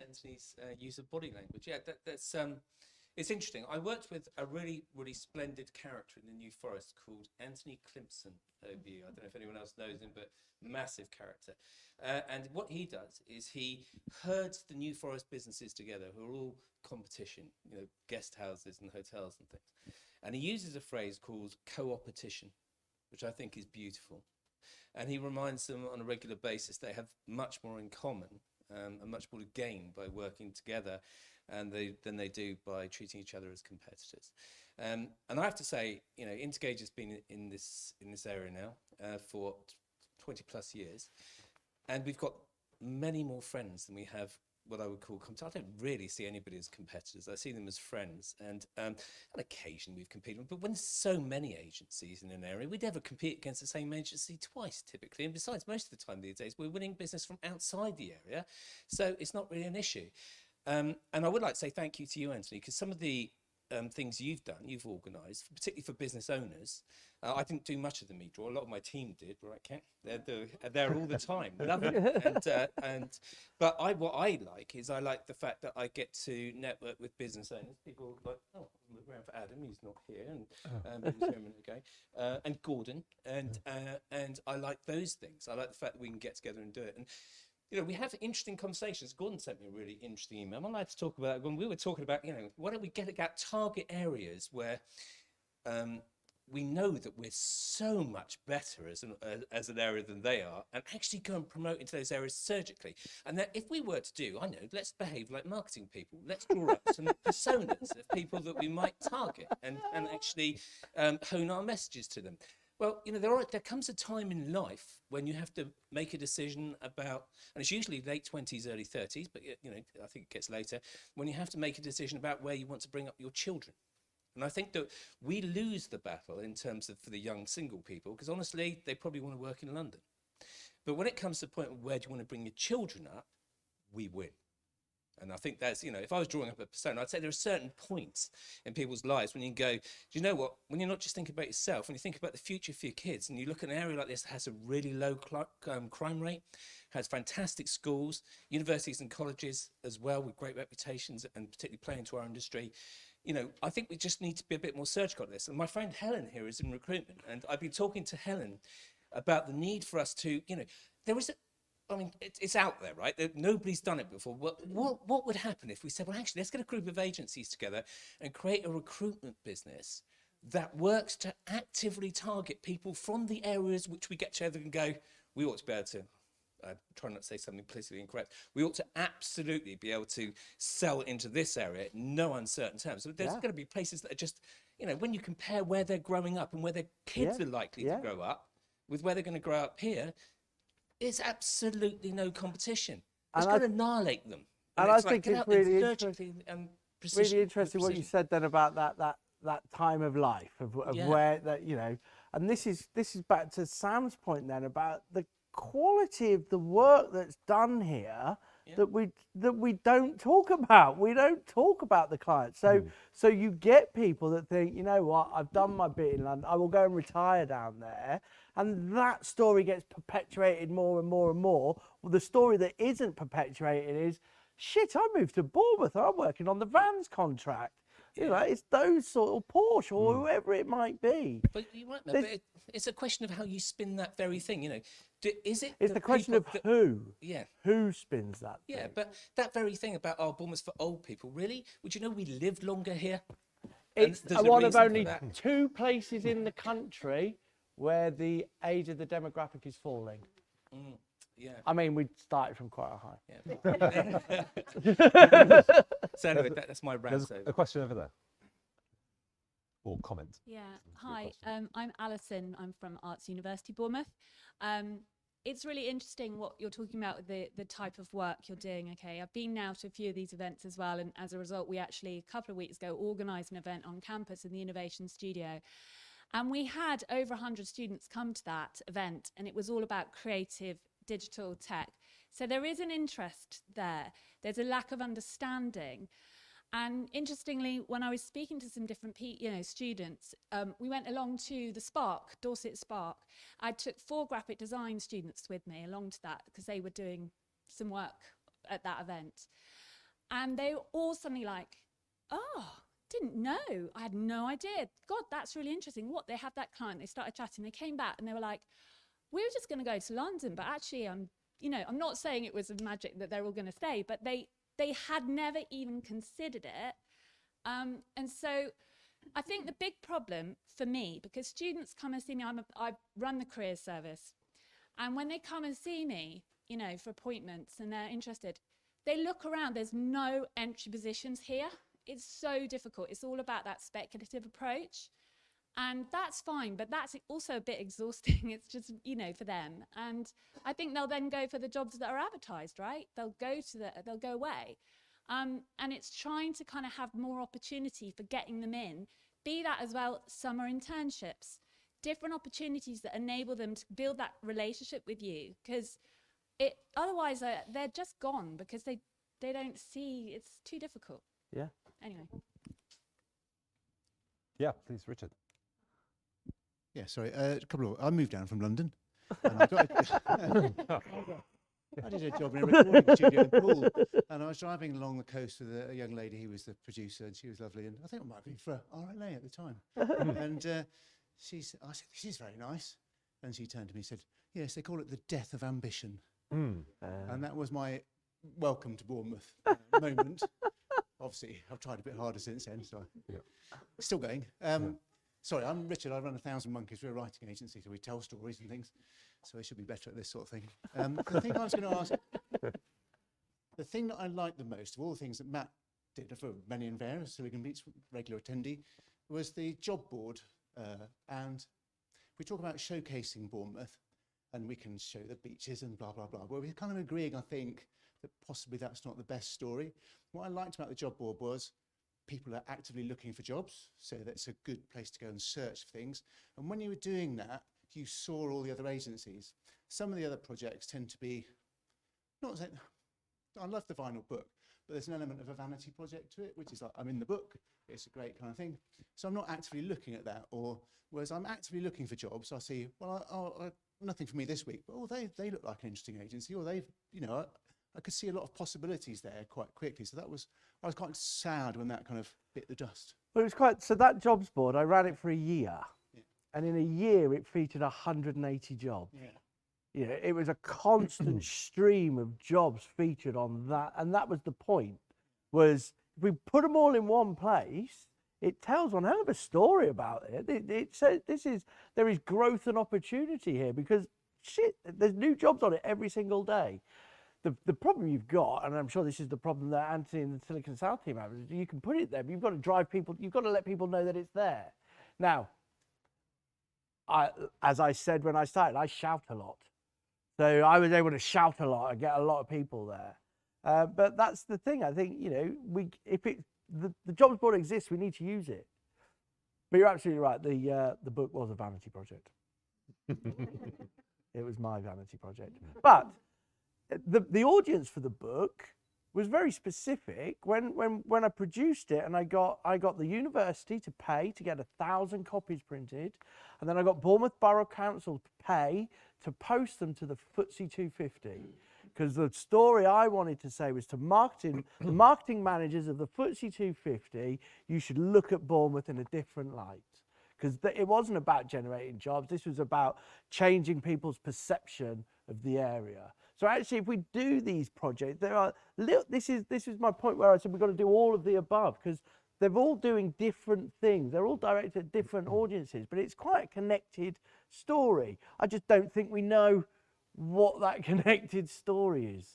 Anthony's use of body language. Yeah, that's it's interesting. I worked with a really, really splendid character in the New Forest called Anthony Climpson. I don't know if anyone else knows him, but massive character. And what he does is he herds the New Forest businesses together, who are all competition, guest houses and hotels and things. And he uses a phrase called co-opetition, which I think is beautiful. And he reminds them on a regular basis they have much more in common and much more to gain by working together than they do by treating each other as competitors. And I have to say, Intergage has been in this area now for 20 plus years, and we've got many more friends than we have what I would call competitors. I don't really see anybody as competitors. I see them as friends, and occasionally we've competed. But when there's so many agencies in an area, we'd never compete against the same agency twice, typically. And besides, most of the time these days, we're winning business from outside the area, so it's not really an issue. And I would like to say thank you to you, Anthony, because some of the things you've organised, particularly for business owners. I didn't do much of the meat draw. A lot of my team did, right, Ken? They're there all the time. Love it. But what I like is I like the fact that I get to network with business owners. People like, oh, I'm looking around for Adam, he's not here, and he was here a minute ago, and Gordon, and I like those things. I like the fact that we can get together and do it. And we have interesting conversations. Gordon sent me a really interesting email. I'd like to talk about when we were talking about, why don't we get target areas where we know that we're so much better as an area than they are, and actually go and promote into those areas surgically. And that if we were to do, I know, let's behave like marketing people. Let's draw up some personas of people that we might target and actually hone our messages to them. Well, you know, there comes a time in life when you have to make a decision about, and it's usually late 20s, early 30s, but you know, I think it gets later, when you have to make a decision about where you want to bring up your children. And I think that we lose the battle in terms of for the young single people, because honestly, they probably want to work in London. But when it comes to the point of where do you want to bring your children up, we win. And I think that's, you know, if I was drawing up a persona, I'd say there are certain points in people's lives when you go, do you know what, when you're not just thinking about yourself, when you think about the future for your kids, and you look at an area like this that has a really low crime rate, has fantastic schools, universities and colleges as well with great reputations, and particularly playing into our industry, you know, I think we just need to be a bit more surgical at this. And my friend Helen here is in recruitment, and I've been talking to Helen about the need for us to, you know, there is a, I mean, it's out there, right? Nobody's done it before. What would happen if we said, well, actually, let's get a group of agencies together and create a recruitment business that works to actively target people from the areas which we get together and go, we ought to be able to, try not to say something politically incorrect, we ought to absolutely be able to sell into this area in no uncertain terms. So there's going to be places that are just, you know, when you compare where they're growing up and where their kids are likely to grow up with where they're going to grow up here, it's absolutely no competition. It's going to annihilate them. And I think it's really interesting what you said then about that time of life of where that, you know, and this is back to Sam's point then about the quality of the work that's done here that we don't talk about. We don't talk about the clients. So you get people that think, you know what, I've done my bit in London, I will go and retire down there. And that story gets perpetuated more and more and more. Well, the story that isn't perpetuated is, shit, I moved to Bournemouth, I'm working on the Vans contract. You know, it's those sort of Porsche or whoever it might be. But you're right, but it's a question of how you spin that very thing, you know. Is it? It's the question of who. Yeah. Who spins that thing. Yeah, but that very thing about, oh, Bournemouth for old people, really? Would you know we live longer here? It's one of only 2 places in the country where the age of the demographic is falling. Yeah. I mean, we started from quite a high. Yeah. So anyway, that's my rant. There's a question over there. Or comment. Yeah. Hi, I'm Alison. I'm from Arts University Bournemouth. It's really interesting what you're talking about, the type of work you're doing. Okay, I've been now to a few of these events as well, and as a result, we actually a couple of weeks ago organised an event on campus in the Innovation Studio. And we had over 100 students come to that event, and it was all about creative digital tech. So there is an interest there. There's a lack of understanding. And interestingly, when I was speaking to some different students, we went along to the Spark, Dorset Spark. I took 4 graphic design students with me along to that because they were doing some work at that event. And they were all suddenly like, oh, didn't know. I had no idea. God, that's really interesting. What, they have that client. They started chatting. They came back and they were like, we were just going to go to London, but actually, I'm not saying it was a magic that they're all going to stay, but they had never even considered it. And so I think the big problem for me, because students come and see me, I run the careers service. And when they come and see me, you know, for appointments and they're interested, they look around, there's no entry positions here. It's so difficult. It's all about that speculative approach. And that's fine, but that's also a bit exhausting. It's just, you know, for them. And I think they'll then go for the jobs that are advertised, right? They'll go away. And it's trying to kind of have more opportunity for getting them in. Be that as well, summer internships, different opportunities that enable them to build that relationship with you. Because otherwise they're just gone because they don't see, it's too difficult. Yeah. Anyway. Yeah, please, Richard. Yeah, sorry. I moved down from London. And I did a job in a recording studio in Poole, and I was driving along the coast with a young lady who was the producer, and she was lovely, and I think it might have been for RLA at the time. And I said, "This is very nice," and she turned to me and said, "Yes, they call it the death of ambition," and that was my welcome to Bournemouth moment. Obviously, I've tried a bit harder since then, so still going. Sorry, I'm Richard. I run 1,000 Monkeys. We're a writing agency, so we tell stories and things. So I should be better at this sort of thing. The thing I was going to ask, the thing that I liked the most of all the things that Matt did for many and various Silicon Beach regular attendee was the job board. And we talk about showcasing Bournemouth, and we can show the beaches and blah, blah, blah. Well, we're kind of agreeing, I think, that possibly that's not the best story. What I liked about the job board was people are actively looking for jobs, so that's a good place to go and search for things. And when you were doing that, you saw all the other agencies. Some of the other projects tend to be, not saying, I love the vinyl book, but there's an element of a vanity project to it, which is like, I'm in the book, it's a great kind of thing. So I'm not actively looking at that, or whereas I'm actively looking for jobs, I see, well, nothing for me this week, but oh, they look like an interesting agency, or they've, you know, I could see a lot of possibilities there quite quickly. So I was quite sad when that kind of bit the dust. Well, it was quite, so that jobs board, I ran it for a year. Yeah. And in a year, it featured 180 jobs. Yeah. You know, it was a constant stream of jobs featured on that. And that was the point, was if we put them all in one place, it tells one hell of a story about it. It says there is growth and opportunity here, because shit, there's new jobs on it every single day. The problem you've got, and I'm sure this is the problem that Anthony and the Silicon South team have, is you can put it there, but you've got to drive people, you've got to let people know that it's there. Now, as I said when I started, I shout a lot. So I was able to shout a lot and get a lot of people there. But that's the thing, I think, you know, the jobs board exists, we need to use it. But you're absolutely right, the book was a vanity project. It was my vanity project. But the audience for the book was very specific. When I produced it, and I got the university to pay to get 1,000 copies printed, and then I got Bournemouth Borough Council to pay to post them to the FTSE 250. Because the story I wanted to say was to the marketing managers of the FTSE 250, you should look at Bournemouth in a different light. Because it wasn't about generating jobs, this was about changing people's perception of the area. So actually, if we do these projects, this is my point where I said we've got to do all of the above, because they're all doing different things. They're all directed at different audiences, but it's quite a connected story. I just don't think we know what that connected story is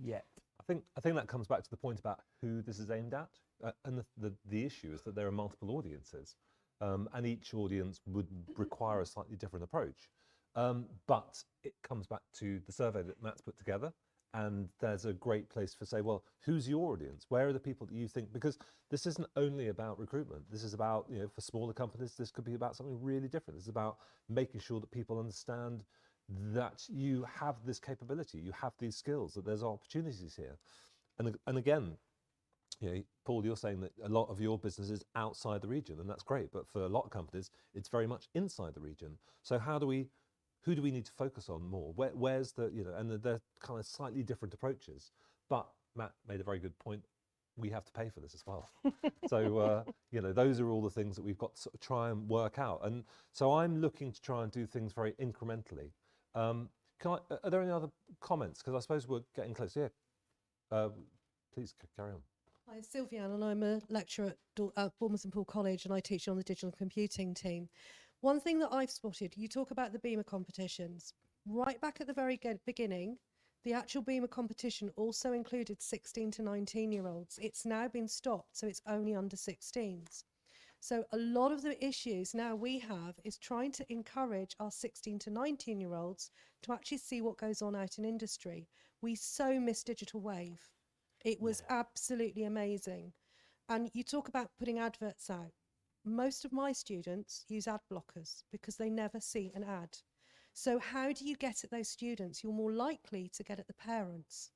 yet. I think that comes back to the point about who this is aimed at, and the issue is that there are multiple audiences, and each audience would require a slightly different approach. But it comes back to the survey that Matt's put together, and there's a great place for say, well, who's your audience? Where are the people that you think? Because this isn't only about recruitment. This is about, you know, for smaller companies, this could be about something really different. This is about making sure that people understand that you have this capability, you have these skills, that there's opportunities here. And again, you know, Paul, you're saying that a lot of your business is outside the region, and that's great. But for a lot of companies, it's very much inside the region. So who do we need to focus on more? Where's the, you know, and they're kind of slightly different approaches. But Matt made a very good point. We have to pay for this as well. So, you know, those are all the things that we've got to sort of try and work out. And so I'm looking to try and do things very incrementally. Are there any other comments? Because I suppose we're getting close. Yeah, please carry on. Hi, Sylviane, and I'm a lecturer at Bournemouth and Poole College, and I teach on the digital computing team. One thing that I've spotted, you talk about the Beamer competitions. Right back at the very beginning, the actual Beamer competition also included 16 to 19-year-olds. It's now been stopped, so it's only under 16s. So a lot of the issues now we have is trying to encourage our 16 to 19-year-olds to actually see what goes on out in industry. We so miss Digital Wave. It was absolutely amazing. And you talk about putting adverts out. Most of my students use ad blockers because they never see an ad. So how do you get at those students? You're more likely to get at the parents.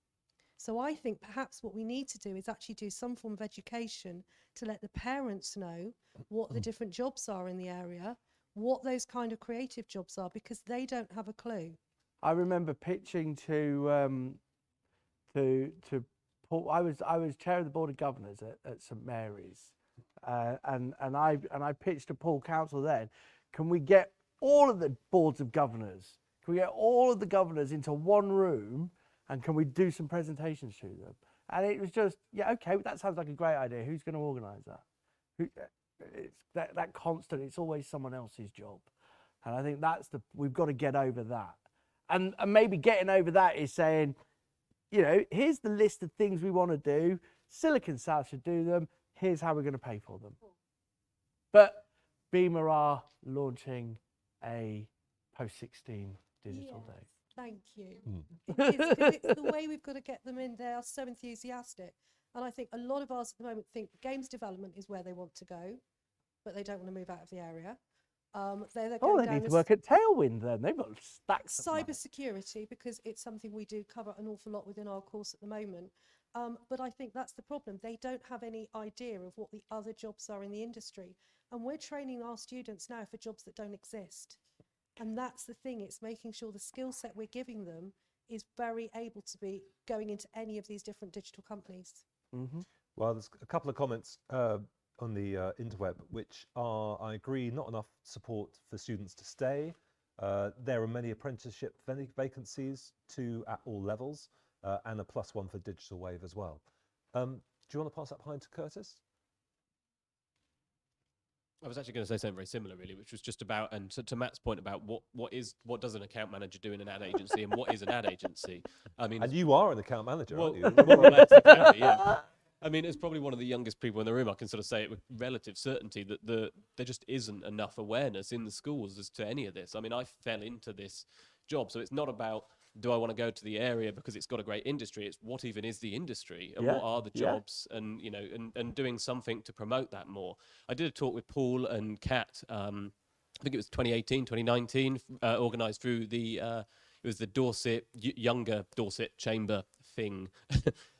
So I think perhaps what we need to do is actually do some form of education to let the parents know what the different jobs are in the area, what those kind of creative jobs are, because they don't have a clue. I remember pitching to Paul. I was chair of the board of governors at St Mary's, and I pitched to Poole Council then. Can we get all of the boards of governors? Can we get all of the governors into one room, and can we do some presentations to them? And it was just, yeah, okay, that sounds like a great idea. Who's going to organise that? It's that constant. It's always someone else's job, and I think we've got to get over that. And maybe getting over that is saying, you know, here's the list of things we want to do. Silicon South should do them. Here's how we're going to pay for them. But Beamer are launching a post-16 digital day. Thank you. It is, 'cause it's the way we've got to get them in. They are so enthusiastic. And I think a lot of us at the moment think games development is where they want to go, but they don't want to move out of the area. They're Oh, going they down need to this work at Tailwind then. They've got stacks of money. cyber security, because it's something we do cover an awful lot within our course at the moment. But I think that's the problem. They don't have any idea of what the other jobs are in the industry. And we're training our students now for jobs that don't exist. And that's the thing. It's making sure the skill set we're giving them is very able to be going into any of these different digital companies. Mm-hmm. Well, there's a couple of comments on the interweb, which are, I agree, not enough support for students to stay. There are many apprenticeship vacancies too at all levels, and a +1 for Digital Wave as well. Do you want to pass that behind to Curtis? I was actually going to say something very similar, really, which was just about, and to Matt's point about what does an account manager do in an ad agency, and what is an ad agency? I mean, and you are an account manager, aren't you? More or less, exactly, yeah. I mean, as probably one of the youngest people in the room, I can sort of say it with relative certainty that there just isn't enough awareness in the schools as to any of this. I mean, I fell into this job, so it's not about, do I want to go to the area because it's got a great industry? It's what even is the industry, and what are the jobs, and you know, and doing something to promote that more. I did a talk with Paul and Kat. I think it was 2018, 2019, organised through the it was the Dorset Younger Dorset Chamber thing.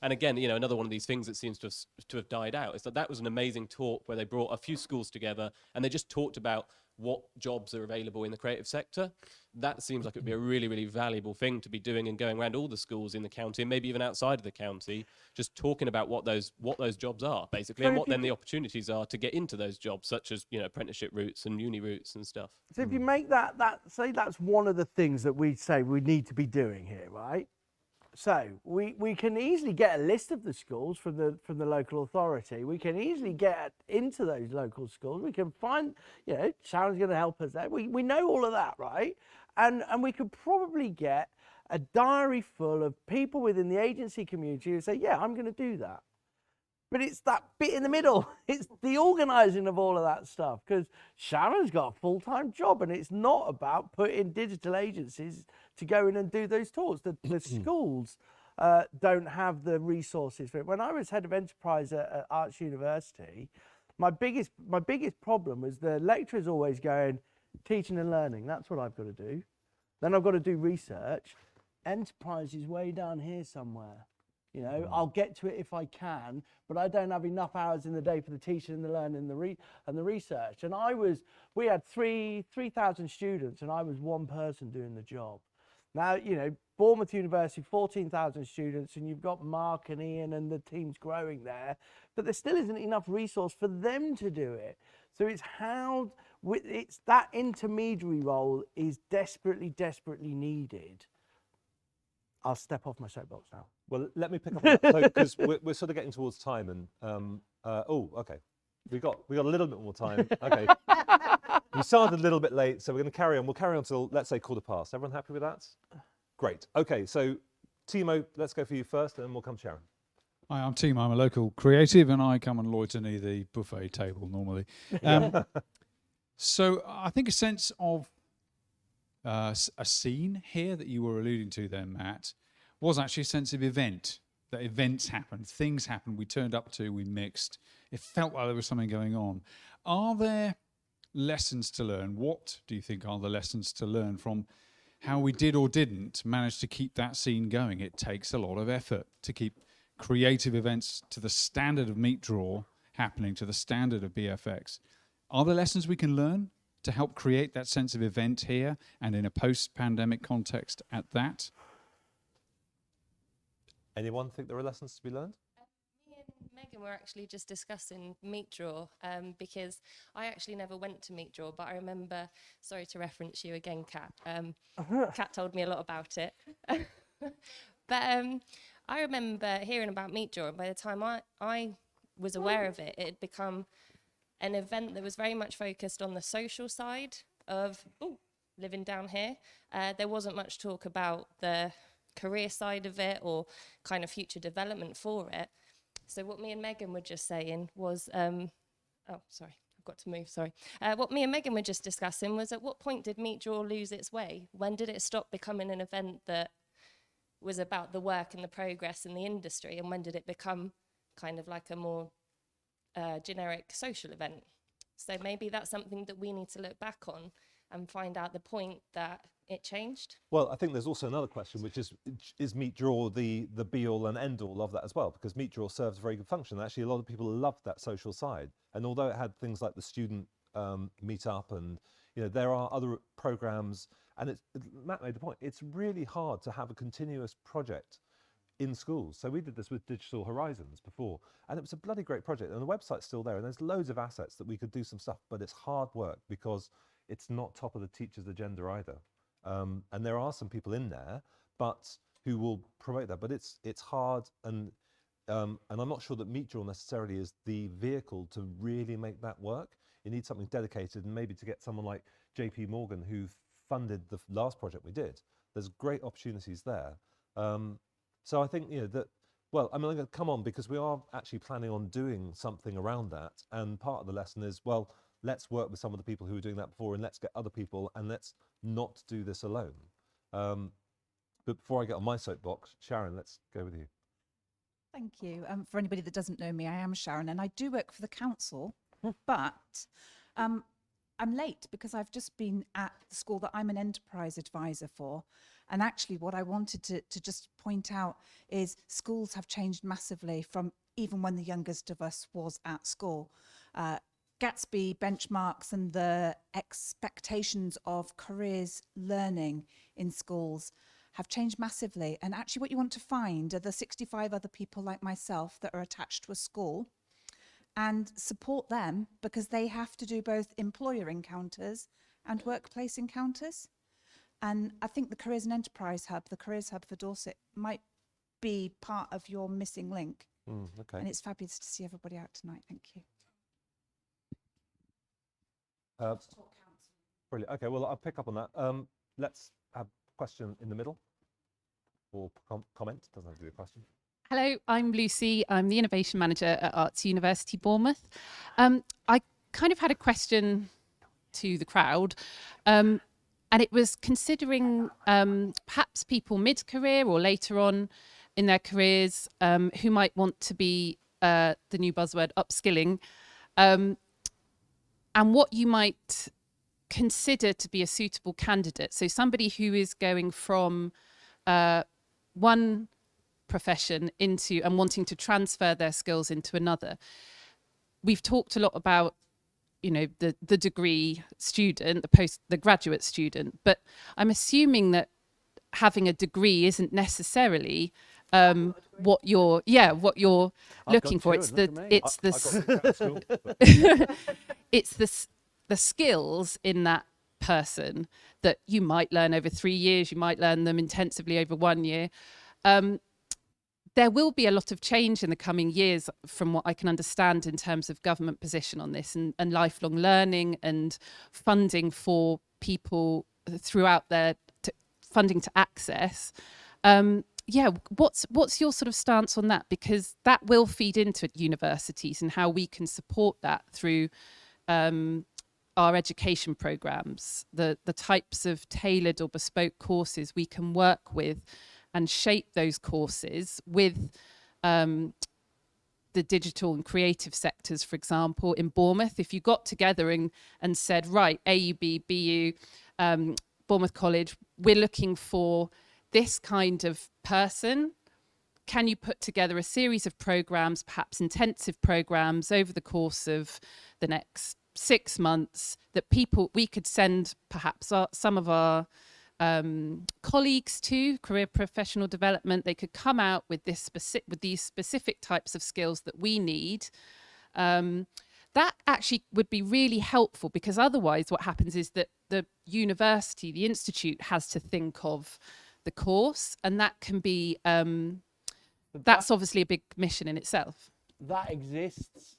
And again, you know, another one of these things that seems to have died out is that was an amazing talk where they brought a few schools together and they just talked about what jobs are available in the creative sector. That seems like it would be a really, really valuable thing to be doing, and going around all the schools in the county and maybe even outside of the county, just talking about what those jobs are basically, and what then the opportunities are to get into those jobs, such as, you know, apprenticeship routes and uni routes and stuff. So if you make that say that's one of the things that we say we need to be doing here, right? So we can easily get a list of the schools from the local authority. We can easily get into those local schools. We can find, you know, Sharon's going to help us there. We know all of that, right? And we could probably get a diary full of people within the agency community who say, yeah, I'm going to do that. But it's that bit in the middle. It's the organising of all of that stuff, because Sharon's got a full-time job, and it's not about putting digital agencies to go in and do those talks. The schools don't have the resources for it. When I was head of enterprise at Arts University, my biggest problem was the lecturers always going, teaching and learning, that's what I've got to do. Then I've got to do research. Enterprise is way down here somewhere. You know, I'll get to it if I can, but I don't have enough hours in the day for the teaching and the learning and the research. And we had 3,000 students, and I was one person doing the job. Now, you know, Bournemouth University, 14,000 students, and you've got Mark and Ian and the team's growing there, but there still isn't enough resource for them to do it. So it's that intermediary role is desperately, desperately needed. I'll step off my soapbox now. Well, let me pick up on that, because we're sort of getting towards time, and okay, we got a little bit more time. Okay, we started a little bit late, so we're going to carry on. We'll carry on till, let's say, 1:15. Everyone happy with that? Great. Okay, so Timo, let's go for you first, and then we'll come to Sharon. Hi, I'm Timo. I'm a local creative, and I come and loiter near the buffet table normally. So I think a sense of a scene here that you were alluding to there, Matt, was actually a sense of event. That events happened, things happened, we turned up to, we mixed. It felt like there was something going on. Are there lessons to learn? What do you think are the lessons to learn from how we did or didn't manage to keep that scene going? It takes a lot of effort to keep creative events to the standard of Meet Draw happening, to the standard of BFX. Are there lessons we can learn to help create that sense of event here and in a post-pandemic context at that? Anyone think there are lessons to be learned? Me and Megan were actually just discussing Meet Draw, because I actually never went to Meet Draw, but I remember, sorry to reference you again, Kat. Kat told me a lot about it. But I remember hearing about Meet Draw, and by the time I was aware of it, it had become an event that was very much focused on the social side of living down here. There wasn't much talk about the career side of it or kind of future development for it. So what me and Megan were just saying was, oh, sorry, I've got to move, sorry. What me and Megan were just discussing was, at what point did Meet Draw lose its way? When did it stop becoming an event that was about the work and the progress in the industry? And when did it become kind of like a more generic social event? So maybe that's something that we need to look back on and find out the point that it changed. Well, I think there's also another question, which is Meet Draw the be all and end all of that as well? Because Meet Draw serves a very good function. Actually, a lot of people loved that social side. And although it had things like the student meetup and, you know, there are other programs, and Matt made the point, it's really hard to have a continuous project in schools. So we did this with Digital Horizons before, and it was a bloody great project, and the website's still there, and there's loads of assets that we could do some stuff, but it's hard work because it's not top of the teacher's agenda either. And there are some people in there, but who will promote that, but it's hard, and I'm not sure that Meet Draw necessarily is the vehicle to really make that work. You need something dedicated, and maybe to get someone like JP Morgan, who funded the last project we did. There's great opportunities there. So I think, you know, that, well, I mean, I'm going to come on because we are actually planning on doing something around that. And part of the lesson is, well, let's work with some of the people who were doing that before, and let's get other people, and let's not do this alone. But before I get on my soapbox, Sharon, let's go with you. Thank you. For anybody that doesn't know me, I am Sharon, and I do work for the council, but I'm late because I've just been at the school that I'm an enterprise advisor for. And actually what I wanted to just point out is schools have changed massively from even when the youngest of us was at school. Gatsby benchmarks and the expectations of careers learning in schools have changed massively. And actually what you want to find are the 65 other people like myself that are attached to a school, and support them, because they have to do both employer encounters and workplace encounters. And I think the Careers and Enterprise Hub, the Careers Hub for Dorset, might be part of your missing link. Okay. And it's fabulous to see everybody out tonight. Thank you. Brilliant. Okay, well, I'll pick up on that. Let's have a question in the middle, or comment. Doesn't have to be a question. Hello, I'm Lucy. I'm the Innovation Manager at Arts University Bournemouth. I kind of had a question to the crowd, and it was considering perhaps people mid-career or later on in their careers who might want to be, the new buzzword, upskilling, and what you might consider to be a suitable candidate. So somebody who is going from one profession into and wanting to transfer their skills into another. We've talked a lot about, you know, the degree student, the graduate student, but I'm assuming that having a degree isn't necessarily what you're looking for. It's the skills in that person that you might learn over 3 years, you might learn them intensively over 1 year. There will be a lot of change in the coming years from what I can understand in terms of government position on this, and lifelong learning and funding for people throughout their funding to access. What's your sort of stance on that? Because that will feed into universities and how we can support that through our education programs, the types of tailored or bespoke courses we can work with and shape those courses with the digital and creative sectors. For example, in Bournemouth, if you got together and said, right, AUB, BU, Bournemouth College, we're looking for this kind of person, can you put together a series of programs, perhaps intensive programs over the course of the next 6 months that we could send perhaps some of our colleagues to career professional development. They could come out with these specific types of skills that we need. That actually would be really helpful, because otherwise what happens is that the university, the institute, has to think of the course, and that can be that's obviously a big mission in itself. That exists.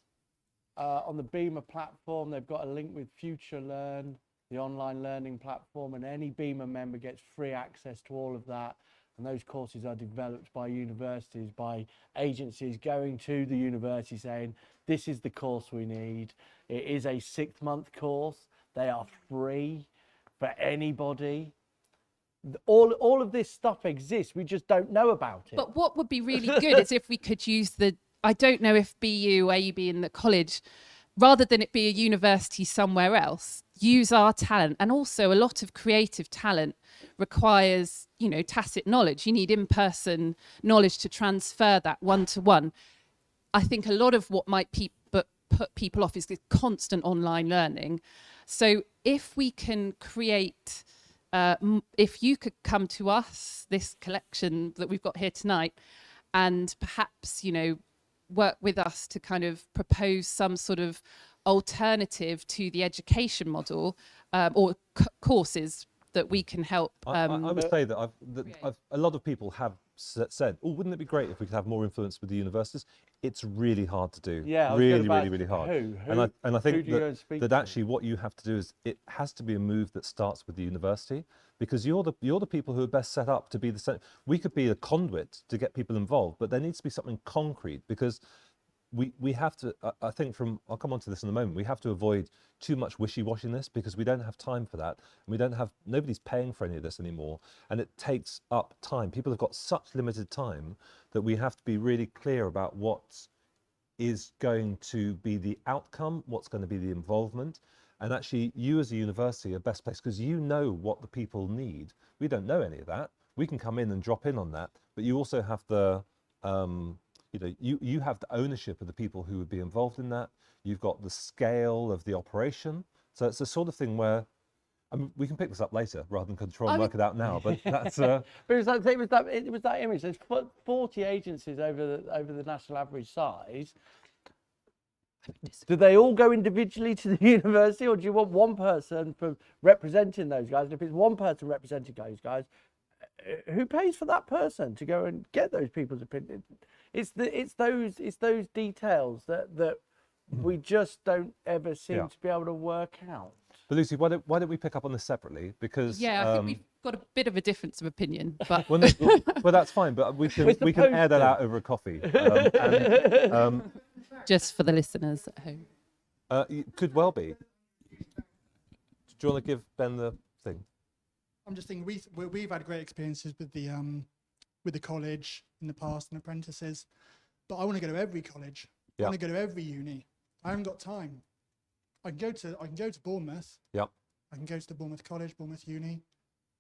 on the Beamer platform, they've got a link with Future Learn, the online learning platform, and any Beamer member gets free access to all of that. And those courses are developed by universities, by agencies going to the university saying, this is the course we need. It is a 6-month course. They are free for anybody. All of this stuff exists. We just don't know about it. But what would be really good is if we could use I don't know if BU, AUB in the college, rather than it be a university somewhere else, use our talent. And also a lot of creative talent requires, tacit knowledge. You need in-person knowledge to transfer that one-to-one. I think a lot of what might put people off is the constant online learning. So if we can create, if you could come to us, this collection that we've got here tonight, and perhaps, work with us to kind of propose some sort of alternative to the education model, or courses that we can help. I would say that a lot of people have said, oh, wouldn't it be great if we could have more influence with the universities? It's really hard to do. Yeah, really hard. Who? And I think do you go and speak that to? actually what you have to do is it has to be a move that starts with the university, because you're the people who are best set up to be the. We could be a conduit to get people involved, but there needs to be something concrete, because we have to, I think I'll come on to this in a moment, we have to avoid too much wishy-washiness, because we don't have time for that. And nobody's paying for any of this anymore. And it takes up time. People have got such limited time that we have to be really clear about what is going to be the outcome, what's going to be the involvement. And actually, you as a university are best placed, because you know what the people need. We don't know any of that. We can come in and drop in on that, but you also have the, you have the ownership of the people who would be involved in that. You've got the scale of the operation. So it's the sort of thing where, we can pick this up later rather than control and work it out now. But that's. But it was that image. There's 40 agencies over the national average size. Do they all go individually to the university, or do you want one person for representing those guys? And if it's one person representing those guys, who pays for that person to go and get those people's opinion? It's those details that we just don't ever seem to be able to work out. But Lucy, why don't we pick up on this separately? Because I think we've got a bit of a difference of opinion, but well, that's fine. But we can air that out over a coffee. Just for the listeners at home. Could well be. Do you want to give Ben the thing? I'm just thinking we've had great experiences with the college in the past and apprentices, but I want to go to every college. I want to go to every uni. I haven't got time. I can go to Bournemouth. Yep. I can go to the Bournemouth College, Bournemouth Uni,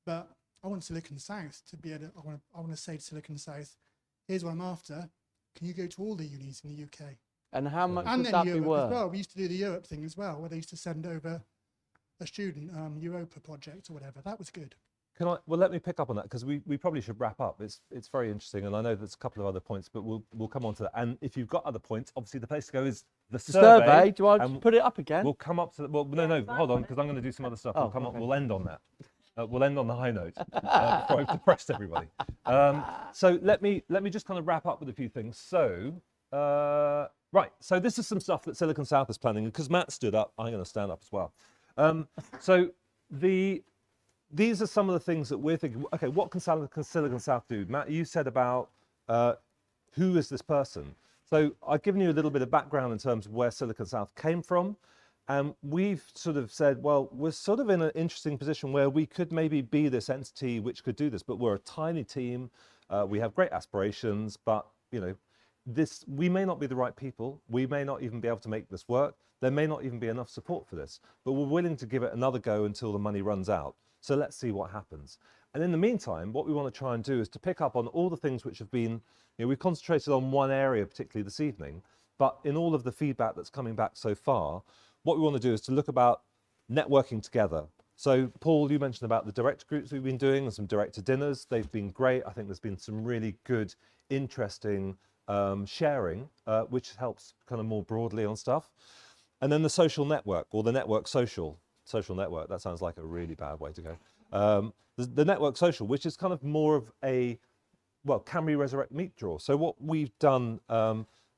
but I want Silicon South to be able to. I want to say to Silicon South, here's what I'm after. Can you go to all the unis in the UK? And how much And would then that Europe be worth? as well. We used to do the Europe thing as well, where they used to send over a student Europa project or whatever. That was good. Well, let me pick up on that, because we probably should wrap up. It's very interesting, and I know there's a couple of other points, but we'll come on to that. And if you've got other points, obviously the place to go is the survey. Do I put it up again? We'll come up to no, hold on, because I'm going to do some other stuff. We'll end on that. We'll end on the high note before I've depressed everybody. So let me just kind of wrap up with a few things. So right, so this is some stuff that Silicon South is planning, and because Matt stood up, I'm going to stand up as well. So these are some of the things that we're thinking, okay, what can Silicon South do? Matt, you said about who is this person? So I've given you a little bit of background in terms of where Silicon South came from. And we've sort of said, well, we're sort of in an interesting position where we could maybe be this entity which could do this, but we're a tiny team. We have great aspirations, but we may not be the right people. We may not even be able to make this work. There may not even be enough support for this, but we're willing to give it another go until the money runs out. So let's see what happens. And in the meantime, what we want to try and do is to pick up on all the things which have been, we've concentrated on one area particularly this evening, but in all of the feedback that's coming back so far, what we want to do is to look about networking together. So Paul, you mentioned about the director groups we've been doing and some director dinners. They've been great. I think there's been some really good, interesting sharing, which helps kind of more broadly on stuff. And then the social network, or the network social network, that sounds like a really bad way to go. The network social, which is kind of more of a, can we resurrect meat draw? So what we've done,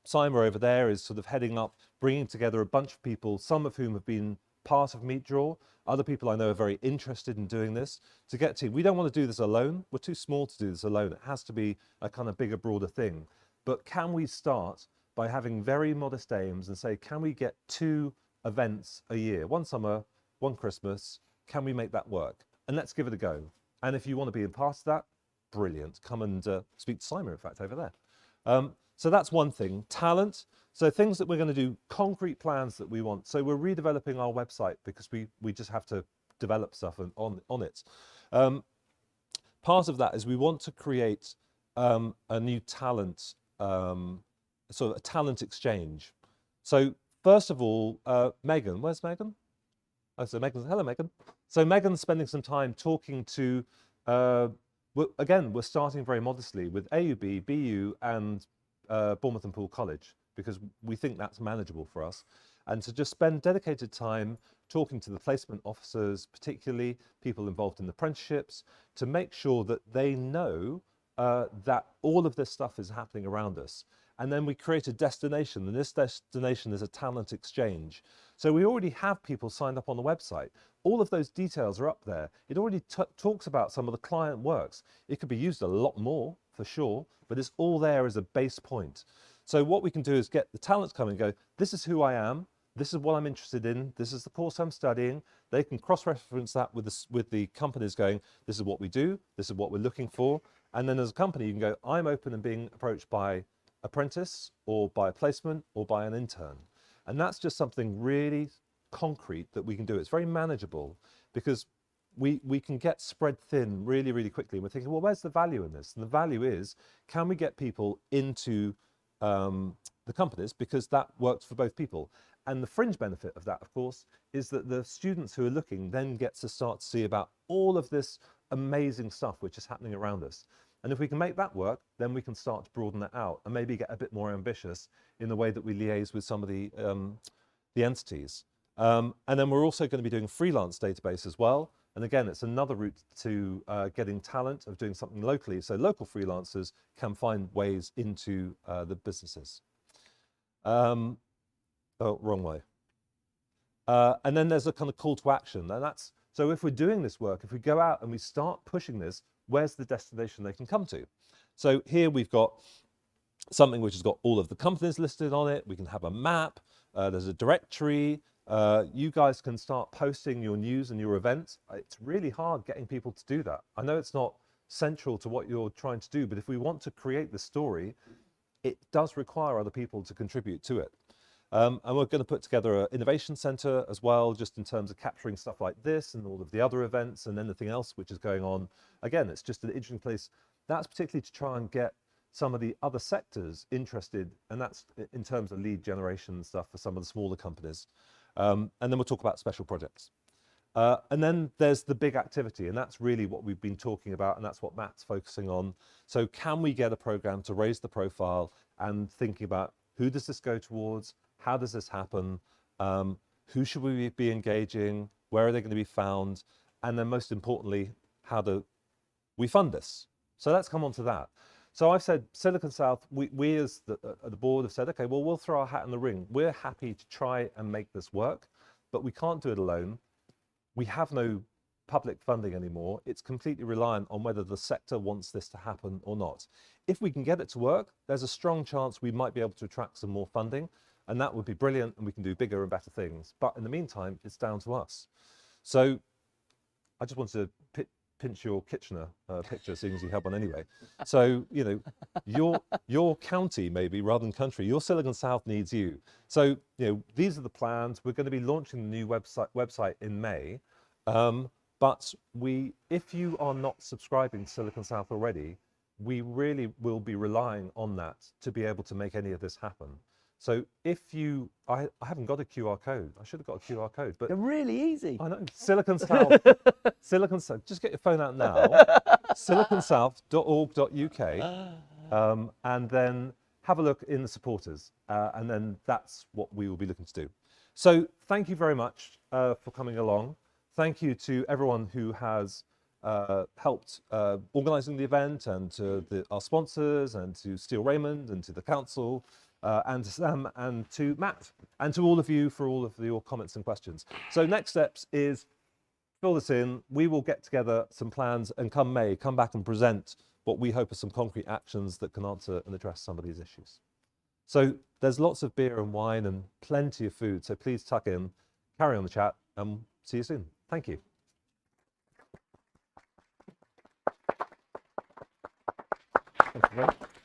Simon over there is sort of heading up bringing together a bunch of people, some of whom have been part of Meet Draw. Other people I know are very interested in doing this to get to. We don't want to do this alone. We're too small to do this alone. It has to be a kind of bigger, broader thing. But can we start by having very modest aims and say, can we get 2 events a year, one summer, one Christmas? Can we make that work? And let's give it a go. And if you want to be a part of that, brilliant. Come and speak to Simon, in fact, over there. So that's one thing. Talent. So things that we're going to do, concrete plans that we want. So we're redeveloping our website because we just have to develop stuff on it. Part of that is we want to create a new talent, sort of a talent exchange. So first of all, Megan, where's Megan? Oh, so Megan's, hello Megan. So Megan's spending some time talking to, again, we're starting very modestly with AUB, BU and Bournemouth and Poole College, because we think that's manageable for us. And to just spend dedicated time talking to the placement officers, particularly people involved in the apprenticeships, to make sure that they know that all of this stuff is happening around us. And then we create a destination, and this destination is a talent exchange. So we already have people signed up on the website. All of those details are up there. It already talks about some of the client works. It could be used a lot more, for sure, but it's all there as a base point. So what we can do is get the talents come and go, this is who I am, this is what I'm interested in, this is the course I'm studying. They can cross-reference that with the companies going, this is what we do, this is what we're looking for. And then as a company, you can go, I'm open and being approached by apprentice or by a placement or by an intern. And that's just something really concrete that we can do. It's very manageable because we can get spread thin really, really quickly. And we're thinking, well, where's the value in this? And the value is, can we get people into the companies, because that works for both people. And the fringe benefit of that, of course, is that the students who are looking then get to start to see about all of this amazing stuff which is happening around us. And if we can make that work, then we can start to broaden it out and maybe get a bit more ambitious in the way that we liaise with some of the entities. And then we're also going to be doing a freelance database as well. And again, it's another route to getting talent, of doing something locally, so local freelancers can find ways into the businesses. Oh, wrong way. And then there's a kind of call to action, and that's, so if we're doing this work, if we go out and we start pushing this, where's the destination they can come to? So here we've got something which has got all of the companies listed on it. We can have a map, there's a directory. You guys can start posting your news and your events. It's really hard getting people to do that. I know it's not central to what you're trying to do, but if we want to create the story, it does require other people to contribute to it. And we're going to put together an innovation center as well, just in terms of capturing stuff like this and all of the other events and anything else which is going on. Again, it's just an interesting place. That's particularly to try and get some of the other sectors interested, and that's in terms of lead generation and stuff for some of the smaller companies. And then we'll talk about special projects. And then there's the big activity, and that's really what we've been talking about, and that's what Matt's focusing on. So can we get a program to raise the profile and thinking about who does this go towards? How does this happen? Who should we be engaging? Where are they going to be found? And then most importantly, how do we fund this? So let's come on to that. So I've said Silicon South, we as the board have said, okay, well, we'll throw our hat in the ring. We're happy to try and make this work, but we can't do it alone. We have no public funding anymore. It's completely reliant on whether the sector wants this to happen or not. If we can get it to work, there's a strong chance we might be able to attract some more funding, and that would be brilliant, and we can do bigger and better things. But in the meantime, it's down to us. So I just wanted to pinch your Kitchener picture, seeing as you have one anyway. So, you know, your county maybe rather than country, your Silicon South needs you. So, you know, these are the plans. We're going to be launching the new website in May. But if you are not subscribing to Silicon South already, we really will be relying on that to be able to make any of this happen. So if you, I haven't got a QR code. I should have got a QR code, but they're really easy. I know. Silicon South, Silicon South. Just get your phone out now. siliconsouth.org.uk, and then have a look in the supporters, and then that's what we will be looking to do. So thank you very much for coming along. Thank you to everyone who has helped organising the event, and to our sponsors, and to Steele Raymond, and to the council, and to Sam and to Matt, and to all of you for all of your comments and questions. So next steps is fill this in. We will get together some plans and come May, come back and present what we hope are some concrete actions that can answer and address some of these issues. So there's lots of beer and wine and plenty of food. So please tuck in, carry on the chat, and see you soon. Thank you. Thank you very much.